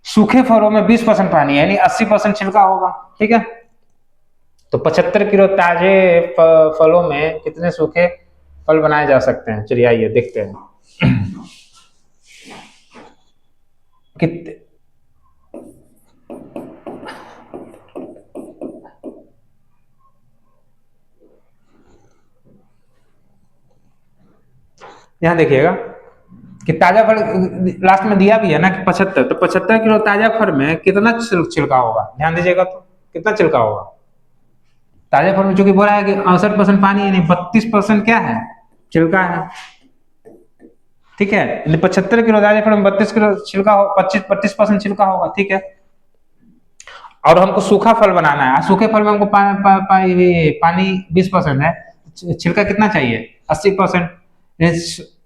सूखे फलों में 20% पानी है, यानी 80% छिलका होगा, ठीक है। तो 75 किलो ताजे फलों में कितने सूखे फल बनाए जा सकते हैं, चलिए आइए देखते हैं। कितने, यहां देखिएगा कि ताजा फल लास्ट में दिया भी है ना कि 75, तो 75 किलो ताजा फल में कितना छिलका होगा, ध्यान दीजिएगा तो कितना छिलका होगा ताजा फल में, चूंकि बोला है कि 68% पानी यानी 32% क्या है, छिलका है, ठीक है। 75 किलो ताजा फल में 32 किलो छिलका हो, 25% छिलका होगा, ठीक है। और हमको सूखा फल बनाना है, सूखे फल में हमको पानी 20% है, छिलका कितना चाहिए 80%,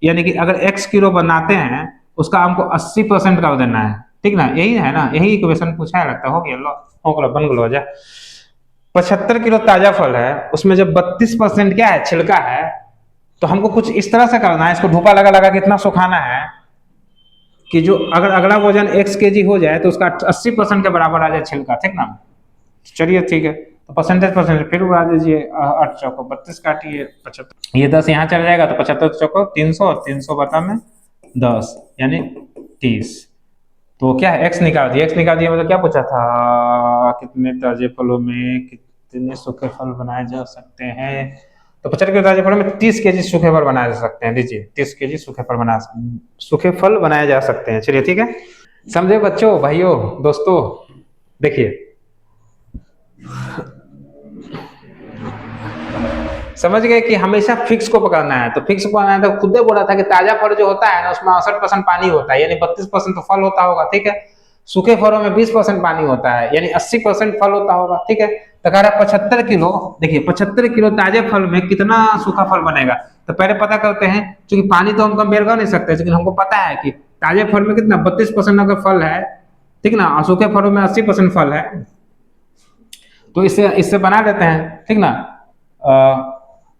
यानी कि अगर x किलो बनाते हैं उसका हमको 80% का देना है, ठीक ना, यही है ना, यही इक्वेशन पूछा है लगता, हो गया लो, हो गया बन गलो जा। 75 किलो ताजा फल है, उसमें जब 32% क्या है, छिलका है, तो हमको कुछ इस तरह से करना है, इसको धूपा लगा लगा के इतना सुखाना है कि जो अगर अगला वजन x kg हो जाए तो उसका 80% के बराबर आ जाए छिलका, ठीक ना। चलिए ठीक है, तो परसेंटेज फिर उड़ा दीजिए, 8 चौको 32 काटिए, 75, ये 10 यहाँ चल जाएगा, तो 75 चौको 300, और 300 बटा में 10 यानी 30। तो क्या है, x निकाल दिया, x निकाल दिया मतलब क्या पूछा था, कितने ताजे फलों में कितने सूखे फल बनाए जा सकते हैं। तो 75 किलो ताजे फलों में 30 केजी सूखे फल बनाए जा सकते हैं, दीजिए 30 केजी सूखे फल बनाए जा सकते हैं। चलिए ठीक है, समझे बच्चों, भाइयों, दोस्तों। देखिए समझ गए कि हमेशा फिक्स को पकड़ना है। तो फिक्स को पकड़ना है तो खुद ने बोला था कि ताजा फल जो होता है ना उसमें 68% पानी होता है, यानी 32% तो फल होता होगा, ठीक है। सूखे फलों में 20% पानी होता है, यानी 80% फल होता होगा, ठीक है। तो कह रहा है 75 किलो, देखिए 75 किलो ताजे फल में कितना सूखा फल बनेगा। तो पहले पता करते हैं, क्योंकि पानी तो हम कंपेयर कर नहीं सकते, लेकिन हमको पता है कि ताजे फल में कितना 32% अगर फल है, ठीक ना, और सूखे फलों में 80% फल है, तो इससे इससे बना देते हैं, ठीक ना।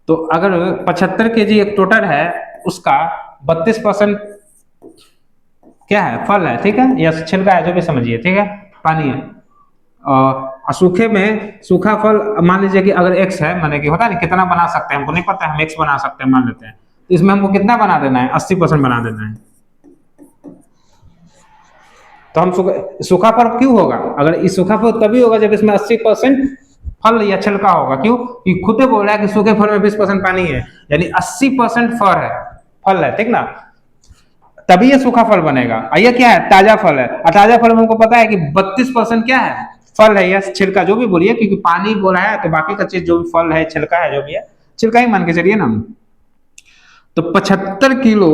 तो अगर 75 kg एक टोटल है, उसका 32% क्या है, फल है, ठीक है, या छिलका है, जो भी समझिए, ठीक है, पानी है। और सूखे में सूखा फल मान लीजिए कि अगर x है, माने कि होता है ना कितना बना सकते हैं, हमको नहीं पता, हम x बना सकते हैं मान लेते हैं, तो इसमें हमको कितना बना देना है, 80% बना देना है। तो हम सूखा फल क्यों होगा, अगर इस सूखा फल तभी होगा जब इसमें 80% फल या छिलका होगा। क्यों, कि खुद बोल रहा है कि सूखे फल में 20% पानी है, यानी 80% फल है, ठीक ना, तभी ये सूखा फल बनेगा। ये क्या है, ताजा फल है, और ताजा फल में हमको पता है कि 32% क्या है, फल है या छिलका, जो भी बोलिए, क्योंकि पानी बोला है तो बाकी का चीज जो भी फल है, छिलका है, जो भी है, छिलका ही मान के चलिए ना। तो 75 किलो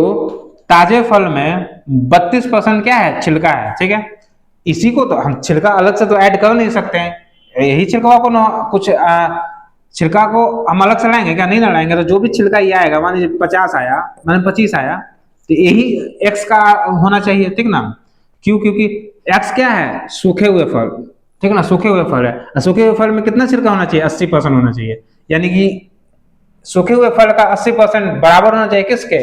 ताजे फल में 32% क्या है, छिलका है, ठीक है। इसी को तो हम छिलका अलग से तो ऐड कर नहीं सकते हैं, यही छिलका को ना कुछ छिलका को हम अलग से लाएंगे क्या, नहीं ना लाएंगे। तो जो भी छिलका ये आएगा, मान लीजिए 50 आया, मान 25 आया, तो यही एक्स का होना चाहिए, ठीक ना। क्यों, क्योंकि एक्स क्या है, सूखे हुए फल, ठीक ना, सूखे हुए फल है, सूखे हुए फल में कितना छिलका होना चाहिए, 80% होना चाहिए, यानी कि सूखे हुए फल का 80% बराबर होना चाहिए किसके,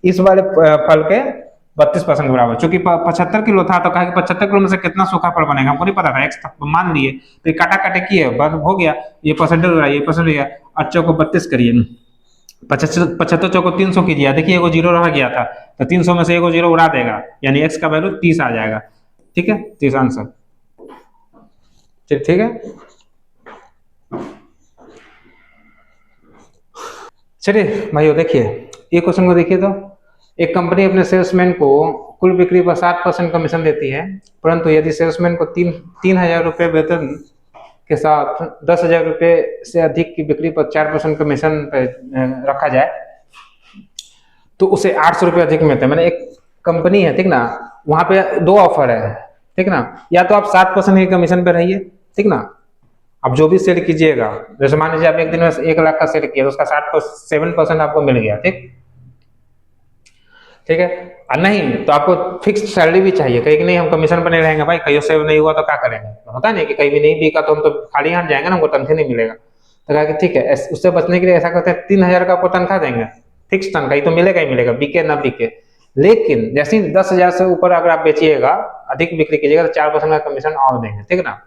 इस वाले फल के 32% बराबर। चूंकि 75 किलो था तो कहा कि 75 किलो में से कितना सूखा फल बनेगा, हमको नहीं पता था, एक्स मान लिए, तो काटा काटे किए, हो गया, ये परसेंटेज हो रहा है, ये परसेंट हो गया, 8 को 32 करिए, 75 चौको 300 कीजिए, देखिए एगो जीरो रह गया था, तो 300 में से एगो जीरो उड़ा देगा, यानी एक्स का वैल्यू 30 आ जाएगा, ठीक है, 30 आंसर, ठीक है। चलिए भाइयों, देखिए ये क्वेश्चन को देखिए, तो एक कंपनी अपने सेल्समैन को कुल बिक्री पर 7% कमीशन देती है, परंतु यदि सेल्समैन को 3,000 रुपये वेतन के साथ 10,000 रुपये से अधिक की बिक्री पर 4% कमीशन रखा जाए, तो उसे 800 रुपये अधिक मिलते हैं। मैंने एक कंपनी है, ठीक ना, वहां पे 2 ऑफर है, ठीक ना, या तो आप 7% की कमीशन पे रहिए, ठीक ना, आप जो भी सेल कीजिएगा, जैसे मान लीजिए आप एक दिन में 1 लाख का सेल किया, तो उसका 7% आपको मिल गया, ठीक है। और नहीं तो आपको फिक्स सैलरी भी चाहिए, कहीं नहीं हम कमीशन बने रहेंगे, भाई कहीं सेव नहीं हुआ तो क्या करेंगे, होता नहीं कि कहीं भी नहीं बिका तो हम तो खाली हाथ जाएंगे ना, हमको तनख्वाह नहीं मिलेगा। तो कहा कि ठीक है, उससे बचने के लिए ऐसा करते हैं, 3,000 का आपको तनख्वाह देंगे, फिक्स तनख्वाह, तो मिलेगा ही मिलेगा, बिके ना बिके, लेकिन जैसे 10,000 से ऊपर अगर आप बेचिएगा, अधिक बिक्री कीजिएगा, तो 4% का कमीशन और देंगे, ठीक ना।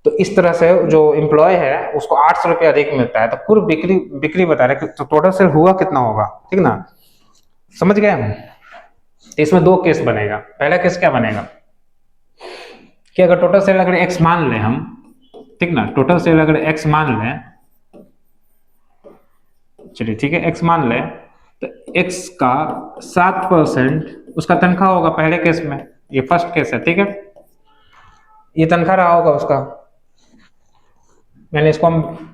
तो इस तरह से जो एम्प्लॉय है उसको 800 रुपये अधिक मिलता है। तो पूरी बिक्री बता रहे, तो टोटल सेल हुआ कितना होगा, ठीक ना, समझ गए हम। इसमें 2 केस बनेगा। पहला केस क्या बनेगा कि अगर टोटल सेल अगर एक्स मान लें हम, ठीक ना, टोटल सेल अगर एक्स मान लें, चलिए ठीक है, एक्स मान लें, तो एक्स का 7% उसका तनख्वाह होगा पहले केस में, ये फर्स्ट केस है, ठीक है, ये तनख्वाह रहा होगा उसका, मैंने इसको हम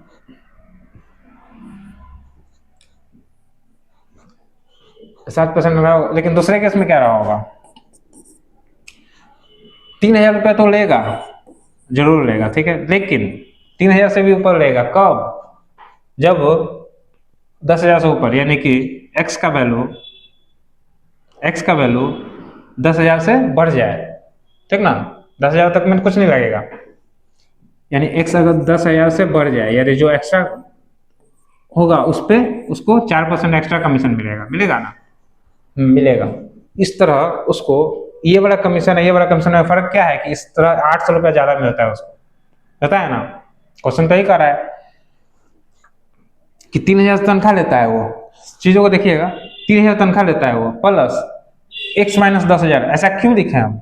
7% रहा होगा। लेकिन दूसरे केस में क्या रहा होगा, 3,000 रुपया तो लेगा, जरूर लेगा, ठीक है, लेकिन 3,000 से भी ऊपर लेगा कब, जब 10,000 से ऊपर, यानी कि एक्स का वैल्यू 10,000 से बढ़ जाए, ठीक ना, 10,000 तक में कुछ नहीं लगेगा, यानी एक्स अगर 10,000 से बढ़ जाए, यानी जो एक्स्ट्रा होगा उस पे उसको 4% एक्स्ट्रा कमीशन मिलेगा ना, मिलेगा। इस तरह उसको ये वाला कमीशन है, ये वाला कमीशन में फर्क क्या है कि इस तरह 800 रुपया ज्यादा मिलता है उसको, पता है ना, क्वेश्चन तो ही कर रहा है कि 3,000 तनख्वाह लेता है वो, चीजों को देखिएगा, 3,000 तनख्वाह लेता है वो, प्लस x माइनस 10,000, ऐसा क्यों लिखे हम,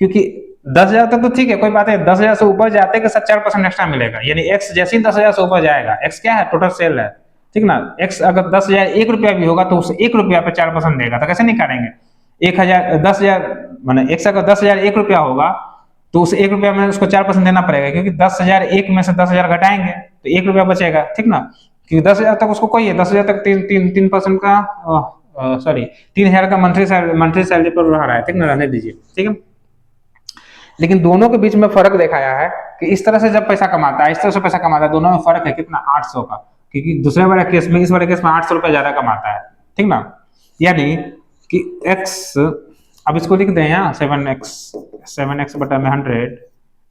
क्योंकि 10,000 तक तो ठीक है, कोई बात है, 10,000 से ऊपर जाते के साथ 4% एक्स्ट्रा मिलेगा, यानी x जैसे ही 10,000 से ऊपर जाएगा, x क्या है, टोटल सेल है, ठीक ना, x अगर 10,000 1 रुपया भी होगा तो उस 1 रुपया पे 4% देगा, तो कैसे नहीं करेंगे, 1,000 10,000 माने x अगर 10,000 1 रुपया होगा तो उस 1 रुपया में उसको 4% देना पड़ेगा, क्योंकि 10,000 1 में से 10,000 घटाएंगे तो 1 रुपया बचेगा, ठीक ना, कि 10,000 तक उसको कोई है, 10,000 तक 3% का सॉरी 3,000 का मंथली सैलरी पर रह रहा है, ठीक ना, रहने दीजिए, ठीक है। लेकिन दोनों के बीच में फर्क दिखाया है कि इस तरह से जब पैसा कमाता है, इस तरह से पैसा कमाता है, दोनों में फर्क है कितना, 800 का, क्योंकि दूसरे वाले केस में, इस वाले केस में 800 रुपये ज्यादा कमाता है, ठीक ना। यानी कि x, अब इसको लिख दें यहाँ 7x बटा में 100,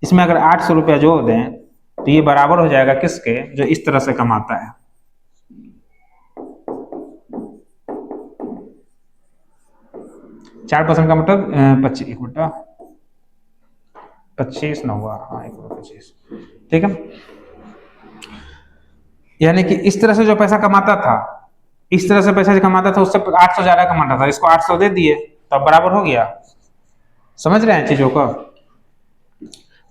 इसमें अगर 800 रुपया जोड़ दें तो ये बराबर हो जाएगा किसके, जो इस तरह से कमाता है। चार % का मतलब 25 ना हुआ, हाँ 1/25, ठीक है। यानी कि इस तरह से जो पैसा कमाता था, इस तरह से पैसा कमाता था, उससे 800 ज्यादा कमाता था, इसको 800 दे दिए तो अब बराबर हो गया। समझ रहे हैं चीजों को।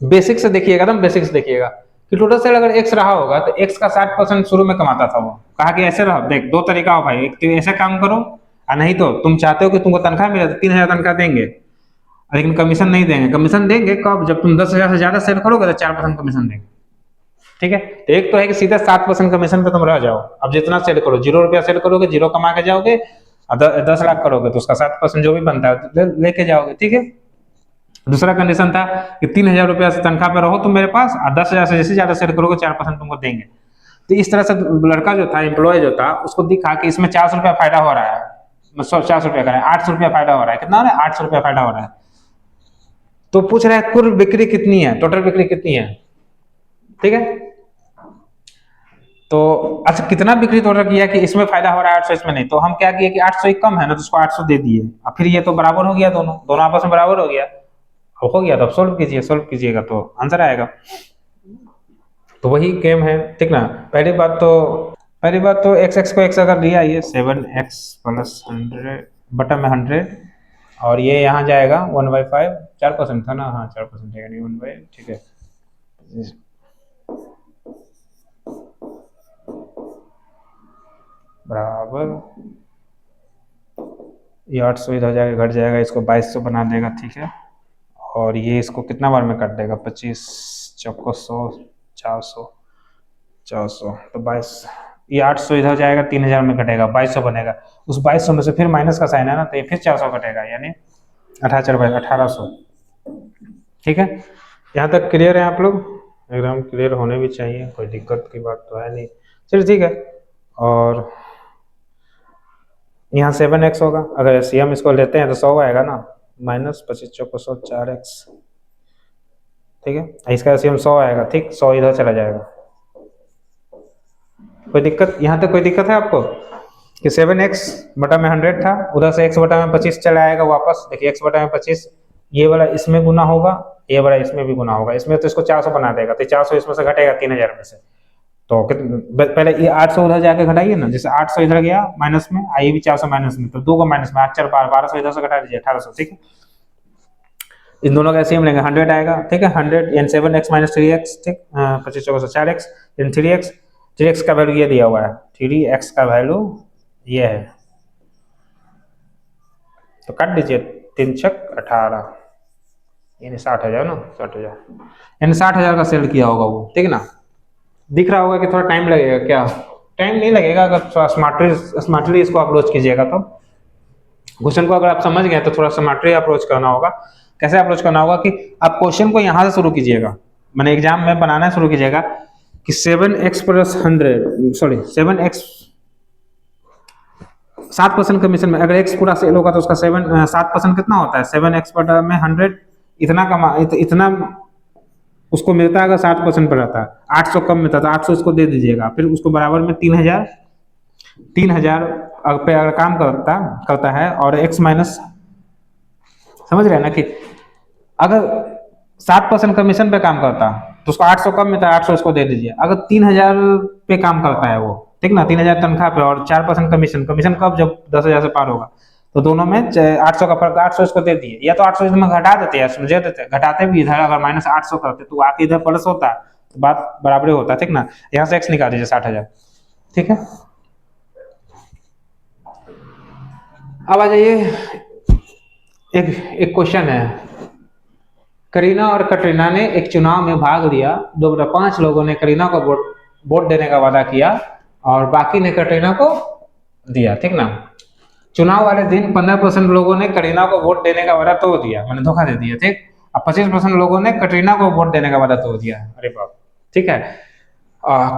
बेसिक से देखिएगा, एकदम बेसिक से देखिएगा कि टोटल सेल अगर x रहा होगा तो x का 60% शुरू में कमाता था वो। कहा कि ऐसे रहो, देख दो तरीका हो भाई, एक तो ऐसे काम करो और नहीं तो तुम चाहते हो कि तुमको तनख्वाह मिले तो 3,000 तनख्वाह देंगे, लेकिन कमीशन नहीं देंगे। कमीशन देंगे कब, जब तुम 10,000 से ज्यादा सेल करोगे तो 4% कमीशन देंगे, ठीक है। तो एक तो है कि सीधा 7% कमीशन पे तुम रह जाओ, अब जितना सेल करो, 0 रुपया सेल करोगे 0 कमा के जाओगे, 10 लाख करोगे तो उसका 7% जो भी बनता है लेके जाओगे, ठीक है। दूसरा कंडीशन था कि 3,000 रुपया से तनख्वाह पे रहो तुम मेरे पास, और 10,000 से जैसे ज्यादा सेल करोगे 4% तुमको देंगे। तो इस तरह से लड़का जो था, एम्प्लॉय जो था, उसको दिखा कि इसमें 400 रुपया फायदा हो रहा है, 400 रुपया का 800 रुपया फायदा हो रहा है, कितना हो रहा है, 800 रुपया फायदा हो रहा है। तो पूछ रहा है कुल बिक्री कितनी है, टोटल बिक्री कितनी है, ठीक है। तो अच्छा कितना बिक्री टोटल किया कि इसमें फायदा हो रहा है 800, इसमें नहीं, तो हम क्या किए कि 800 ही कम है ना, तो उसको 800 दे दिए, और फिर ये तो बराबर हो गया, दोनों आपस में बराबर हो गया, हो गया। तो अब सोल्व कीजिएगा तो आंसर आएगा। तो वही गेम है, ठीक ना। पहली बात तो x को x अगर लिया, ये 7x + 100 बटा में 100, और ये यहाँ जाएगा 1/5, 4% था ना, हाँ 4% है, 1/, ठीक है। बराबर ये 800 इधर जाएगा, घट जाएगा, इसको 2200 बना देगा, ठीक है। और ये इसको कितना बार में काट देगा, 25 चौको 100, 400 तो 22, ये 800 इधर जाएगा, 3,000 में कटेगा, 2200 बनेगा। उस 2200 में से फिर माइनस का साइन है ना, तो ये फिर 400 कटेगा, यानी 18,000, ठीक है। यहाँ तक क्लियर है आप लोग, एकदम क्लियर होने भी चाहिए, कोई दिक्कत की बात तो है नहीं। चलिए ठीक है। और यहाँ 7x होगा, अगर एलसीएम इसको लेते हैं तो 100 आएगा ना, -25 चौको 100, 4x, ठीक है। इसका एलसीएम 100 आएगा, ठीक, 100 इधर चला जाएगा। कोई दिक्कत, यहाँ तक कोई दिक्कत है आपको कि 7x बटा में 100 था, उधर से x बटा में 25 चला आएगा वापस। देखिए x बटा में 25, ये वाला इसमें गुना होगा, ये वाला इसमें भी गुना होगा, इसमें तो इसको 400 बना देगा, तो 400 इसमें से घटेगा 3,000 में से, तो पहले ये 800 उधर जाके घटाइए ना, जैसे 800 इधर गया माइनस में, आइए भी 400 माइनस में, तो 2 को माइनस में 8 4 1200 इधर से घटा दीजिए, 1800, ठीक है। इन दोनों का एलसीएम लेंगे, 100 आएगा, ठीक है। 100 यानी 7x - 3x, ठीक, 25 चौको 4x यानी 3x का वैल्यू ये दिया हुआ है, 3x का वैल्यू ये है, तो काट दीजिए, 3 छक 18 यानी 60,000 ना, 60,000 यानी 60,000 का सेल किया होगा वो, ठीक है ना। दिख रहा होगा कि थोड़ा टाइम लगेगा, क्या टाइम नहीं लगेगा, अगर थोड़ा स्मार्टली इसको अप्रोच कीजिएगा तो। क्वेश्चन को अगर आप समझ गए तो थोड़ा स्मार्टली अप्रोच करना होगा। कैसे अप्रोच करना होगा कि आप क्वेश्चन को यहाँ से शुरू कीजिएगा, मैंने एग्जाम में बनाना शुरू कीजिएगा कि 7x + 100 सॉरी 7x 7% कमीशन में, अगर x पूरा सेल होगा तो उसका 7% कितना होता है, 7x बटा में 100, इतना उसको मिलता है, अगर 7% पर रहता है, 800 कम मिलता है तो 800 इसको दे दीजिएगा, फिर उसको बराबर में 3,000 पे अगर काम करता है, और x माइनस, समझ रहे हैं ना, कि अगर 7% कमीशन पे काम करता तो उसको 800 कम मिलता है, 800 इसको दे दीजिए। अगर 3,000 पे काम करता है वो, ठीक ना, 3,000 तनख्वाह पे और 4% कमीशन कब, जब 10,000 से पार होगा, तो दोनों में 800 का फर्क, 800 इसको दे दिए, या तो 800 इसमें घटा देते हैं, समझे देते, घटाते भी इधर, अगर -800 करते तो आके इधर प्लस होता तो बात बराबर होता, ठीक ना। यहाँ से x निकाल दीजिए 60,000, ठीक है। अब आ जाइए, एक क्वेश्चन है, करीना और कटरीना ने एक चुनाव में भाग लिया, 2/5 लोगों ने करीना को वोट देने का वादा किया और बाकी ने कटरीना को दिया, ठीक ना। चुनाव वाले दिन 15% लोगों ने कटरीना को वोट देने का वादा तोड़ दिया, मैंने धोखा दे दिया, ठीक। अब 25% लोगों ने कटरीना को वोट देने का वादा तोड़ दिया। अरे बाप, ठीक है।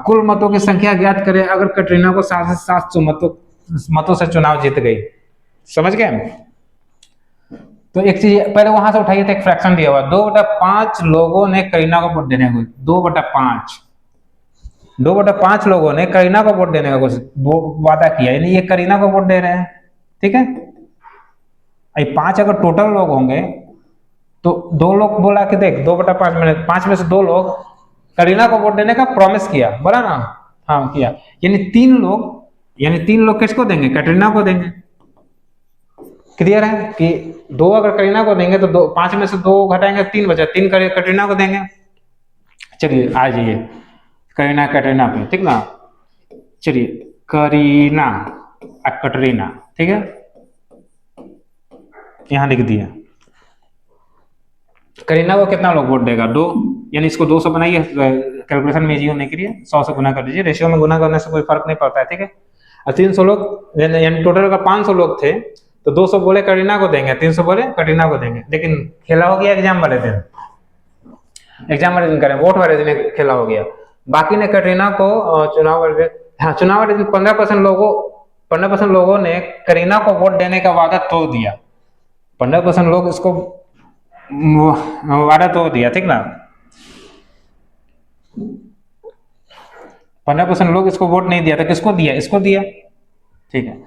कुल मतों की संख्या ज्ञात करें अगर कटरीना को 700 मतों से चुनाव जीत गई। समझ गए। तो एक चीज पहले वहां से उठाइए, तो एक फ्रैक्शन दिया हुआ 2/5 लोगों ने करीना को वोट देने को, 2/5 लोगों ने करीना को वोट देने का कुछ वादा किया, यानी ये करीना को वोट दे रहे हैं, ठीक है। 5 अगर टोटल लोग होंगे तो 2 लोग बोला कि देख 2/5 में 5 में से 2 लोग करीना को वोट देने का प्रॉमिस किया, बोला ना, हाँ किया, यानी 3 लोग किसको देंगे, कटरीना को देंगे। क्लियर है कि 2 अगर करीना को देंगे तो 5 में से 2 घटाएंगे 3 बचा, 3 कटरीना को देंगे। चलिए आ जाइए करीना पे, ठीक ना। चलिए करीना कटरीना, ठीक है, यहां लिख दिया। करीना को कितना लोग वोट देगा, 2, यानी इसको 200 बनाइए, कैलकुलेशन में इजी होने के लिए 100 से गुना कर दीजिए, रेशियो में गुना करने से कोई फर्क नहीं पड़ता है, ठीक है। और 300 लोग यानी टोटल अगर 500 लोग थे तो 200 बोले करीना को देंगे, 300 बोले कटरीना को देंगे। लेकिन खेला हो गया एग्जाम वाले दिन करें, वोट वाले दिन खेला हो गया। बाकी ने कटरीना को चुनाव वाले दिन 15% लोगों ने करीना को वोट देने का वादा तोड़ दिया। 15% लोग इसको वादा तोड़ दिया, ठीक ना। 15% लोग इसको वोट नहीं दिया, तो किसको दिया, इसको दिया, ठीक है।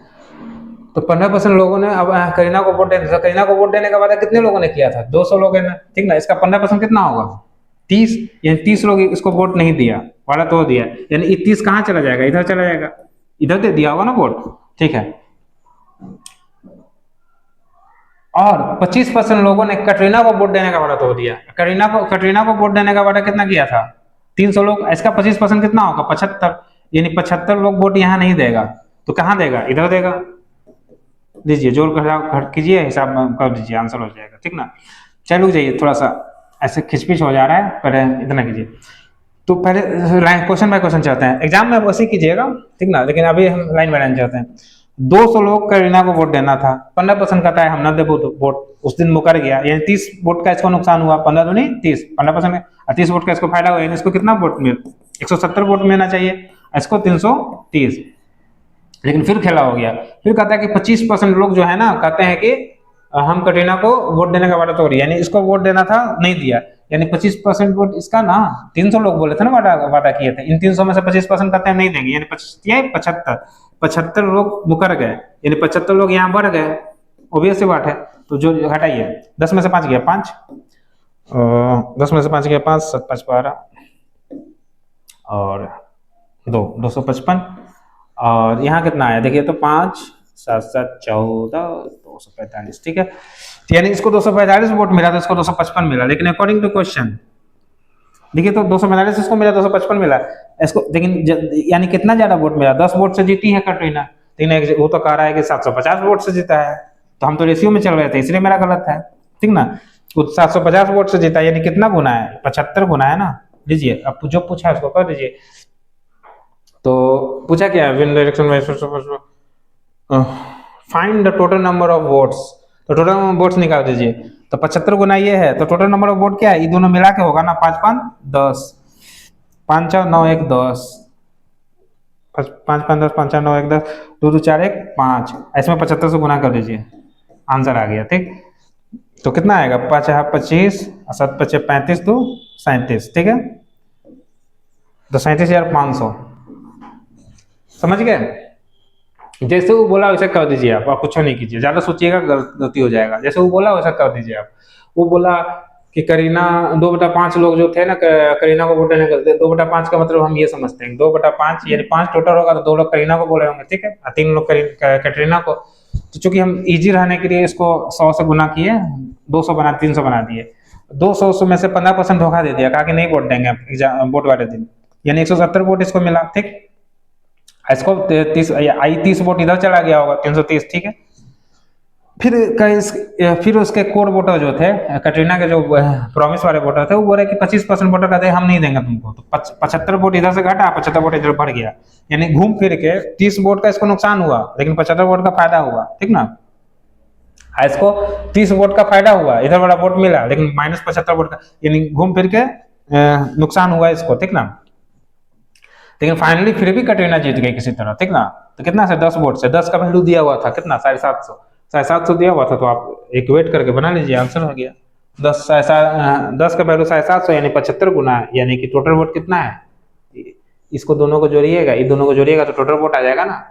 तो 15% लोगों ने अब करीना को वोट देने, करीना को वोट देने का वादा कितने लोगों ने किया था, 200 लोगों ने, ठीक ना। इसका 15% कितना होगा, 30, यानी 30 लोग इसको वोट नहीं दिया, वादा तो दिया, यानी 30 कहाँ चला जाएगा, इधर चला जाएगा, इधर दे दिया होगा ना वोट, ठीक है। और 25% लोगों ने कटरीना को वोट देने का वादा तोड़ दिया। कटरीना को वोट देने का वादा कितना किया था, 300 लोग, इसका 25% कितना होगा, 75, यानी 75 लोग वोट यहाँ नहीं देगा, तो कहाँ देगा, इधर देगा। लीजिए जोड़ घटाव कीजिए, हिसाब कर दीजिए, आंसर हो जाएगा, ठीक ना। चलो जाइए, थोड़ा सा ऐसे खिचपिच हो जा रहा है, पहले इतना कीजिए। तो पहले क्वेश्चन बाय क्वेश्चन चलते हैं, एग्जाम में वैसे कीजिएगा, ठीक ना, लेकिन अभी हम लाइन बाय लाइन चलते हैं। 200 लोग करीना को वोट देना था, 15% कहता है हम ना दे वोट, उस दिन मुकर गया, यानी 30 वोट का इसको नुकसान हुआ, 15 तो नहीं 30, 15% में 30 वोट का इसको फायदा हुआ, यानी इसको कितना वोट मिल, 170 वोट मिलना चाहिए, इसको 330। लेकिन फिर खेला हो गया, फिर कहता है कि 25% लोग जो है ना कहते हैं कि हम कटरीना को वोट देने का वादा तोड़, यानी इसको वोट देना था नहीं दिया, यानी 25% वोट इसका ना, 300 लोग बोले थे ना वादा किए थे, इन 300 में से 25% कहते हैं नहीं देंगे, यानी 75 लोग मुकर गए, यानी 75 लोग यहाँ बढ़ गए, ऑब्वियस सी बात है। तो जो हटाइए, 10 में से 5 गया 5, 10 में से 5 गया 5, 7 5 12 और 255, और यहाँ कितना आया देखिए, तो 5 7 7 14 245, ठीक है। यानी इसको 245 वोट मिला, तो इसको 255 मिला, लेकिन अकॉर्डिंग टू क्वेश्चन देखिए तो 245 इसको मिला, 255 मिला इसको, लेकिन यानी कितना ज्यादा वोट मिला, 10 वोट से जीती है कटरीना, वो तो कह रहा है कि 750 वोट से जीता है, तो हम तो रेशियो में चल रहे थे, इसलिए मेरा गलत है, ठीक ना। 750 वोट से जीता, यानी कितना गुना है, 75 गुना है ना। लीजिए अब जो पूछा है उसको कर दीजिए। तो पूछा क्या है, win direction find the total number of votes, तो टोटल नंबर ऑफ वोट्स निकाल दीजिए। तो 75 गुना ये है, तो टोटल नंबर ऑफ वोट क्या है, ये दोनों मिला के होगा ना, 5 5 10, 5 4 9 1 10, 5 5 10, 5 4 9 1 10, 2 2 4 1 5, इसमें 75 से गुना कर दीजिए, आंसर आ गया, ठीक। तो कितना आएगा, 5 25, 7 5 35, 2 37, ठीक है। तो 37,500, समझ गए। जैसे वो बोला वैसे कर दीजिए आप कुछ नहीं कीजिए, ज्यादा सोचिएगा गलती हो जाएगा, जैसे वो बोला वैसा कर दीजिए आप। वो बोला कि करीना 2/5 लोग जो थे ना करीना को वोट देने का, 2/5 का मतलब हम ये समझते हैं 2/5 यानी 5 टोटल होगा, तो 2 लोग करीना को बोले होंगे, ठीक है, 3 लोग कटरीना को। तो चूंकि हम इजी रहने के लिए इसको 100 से गुना किए, 200 बना 300 बना दिए, 200 में से 15% धोखा दे दिया, कहा कि नहीं वोट देंगे वोट वाले दिन, यानी 170 वोट इसको मिला, ठीक। इसको 30 वोट इधर चला गया होगा, 330, ठीक है। फिर उसके कोर वोटर जो थे, कटरीना के जो प्रॉमिस वाले वोटर थे, वो बोले कि 25% वोटर कहते हम नहीं देंगे तुमको, तो 75 वोट इधर से घटा, 75 वोट इधर बढ़ गया, यानी घूम फिर के 30 वोट का इसको नुकसान हुआ, लेकिन 75 वोट का फायदा हुआ, ठीक ना। इसको 30 वोट का फायदा हुआ, इधर वाला वोट मिला, लेकिन -75 वोट का, यानी घूम फिर के नुकसान हुआ इसको, ठीक ना। लेकिन फाइनली फिर भी कटरीना जीत गई किसी तरह, ठीक ना। तो कितना से 10 वोट से, 10 का वैल्यू दिया हुआ था कितना, 750 दिया हुआ था, तो आप इक्वेट करके बना लीजिए, आंसर हो गया 10 का वैल्यू 750, यानी 75 गुना, यानी कि टोटल वोट कितना है, इसको दोनों को जोड़िएगा, इन दोनों को जोड़िएगा तो टोटल वोट आ जाएगा ना,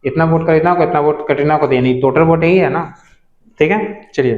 इतना वोट कटरीना को, इतना वोट कटरीना को, यानी टोटल वोट यही है ना, ठीक है। चलिए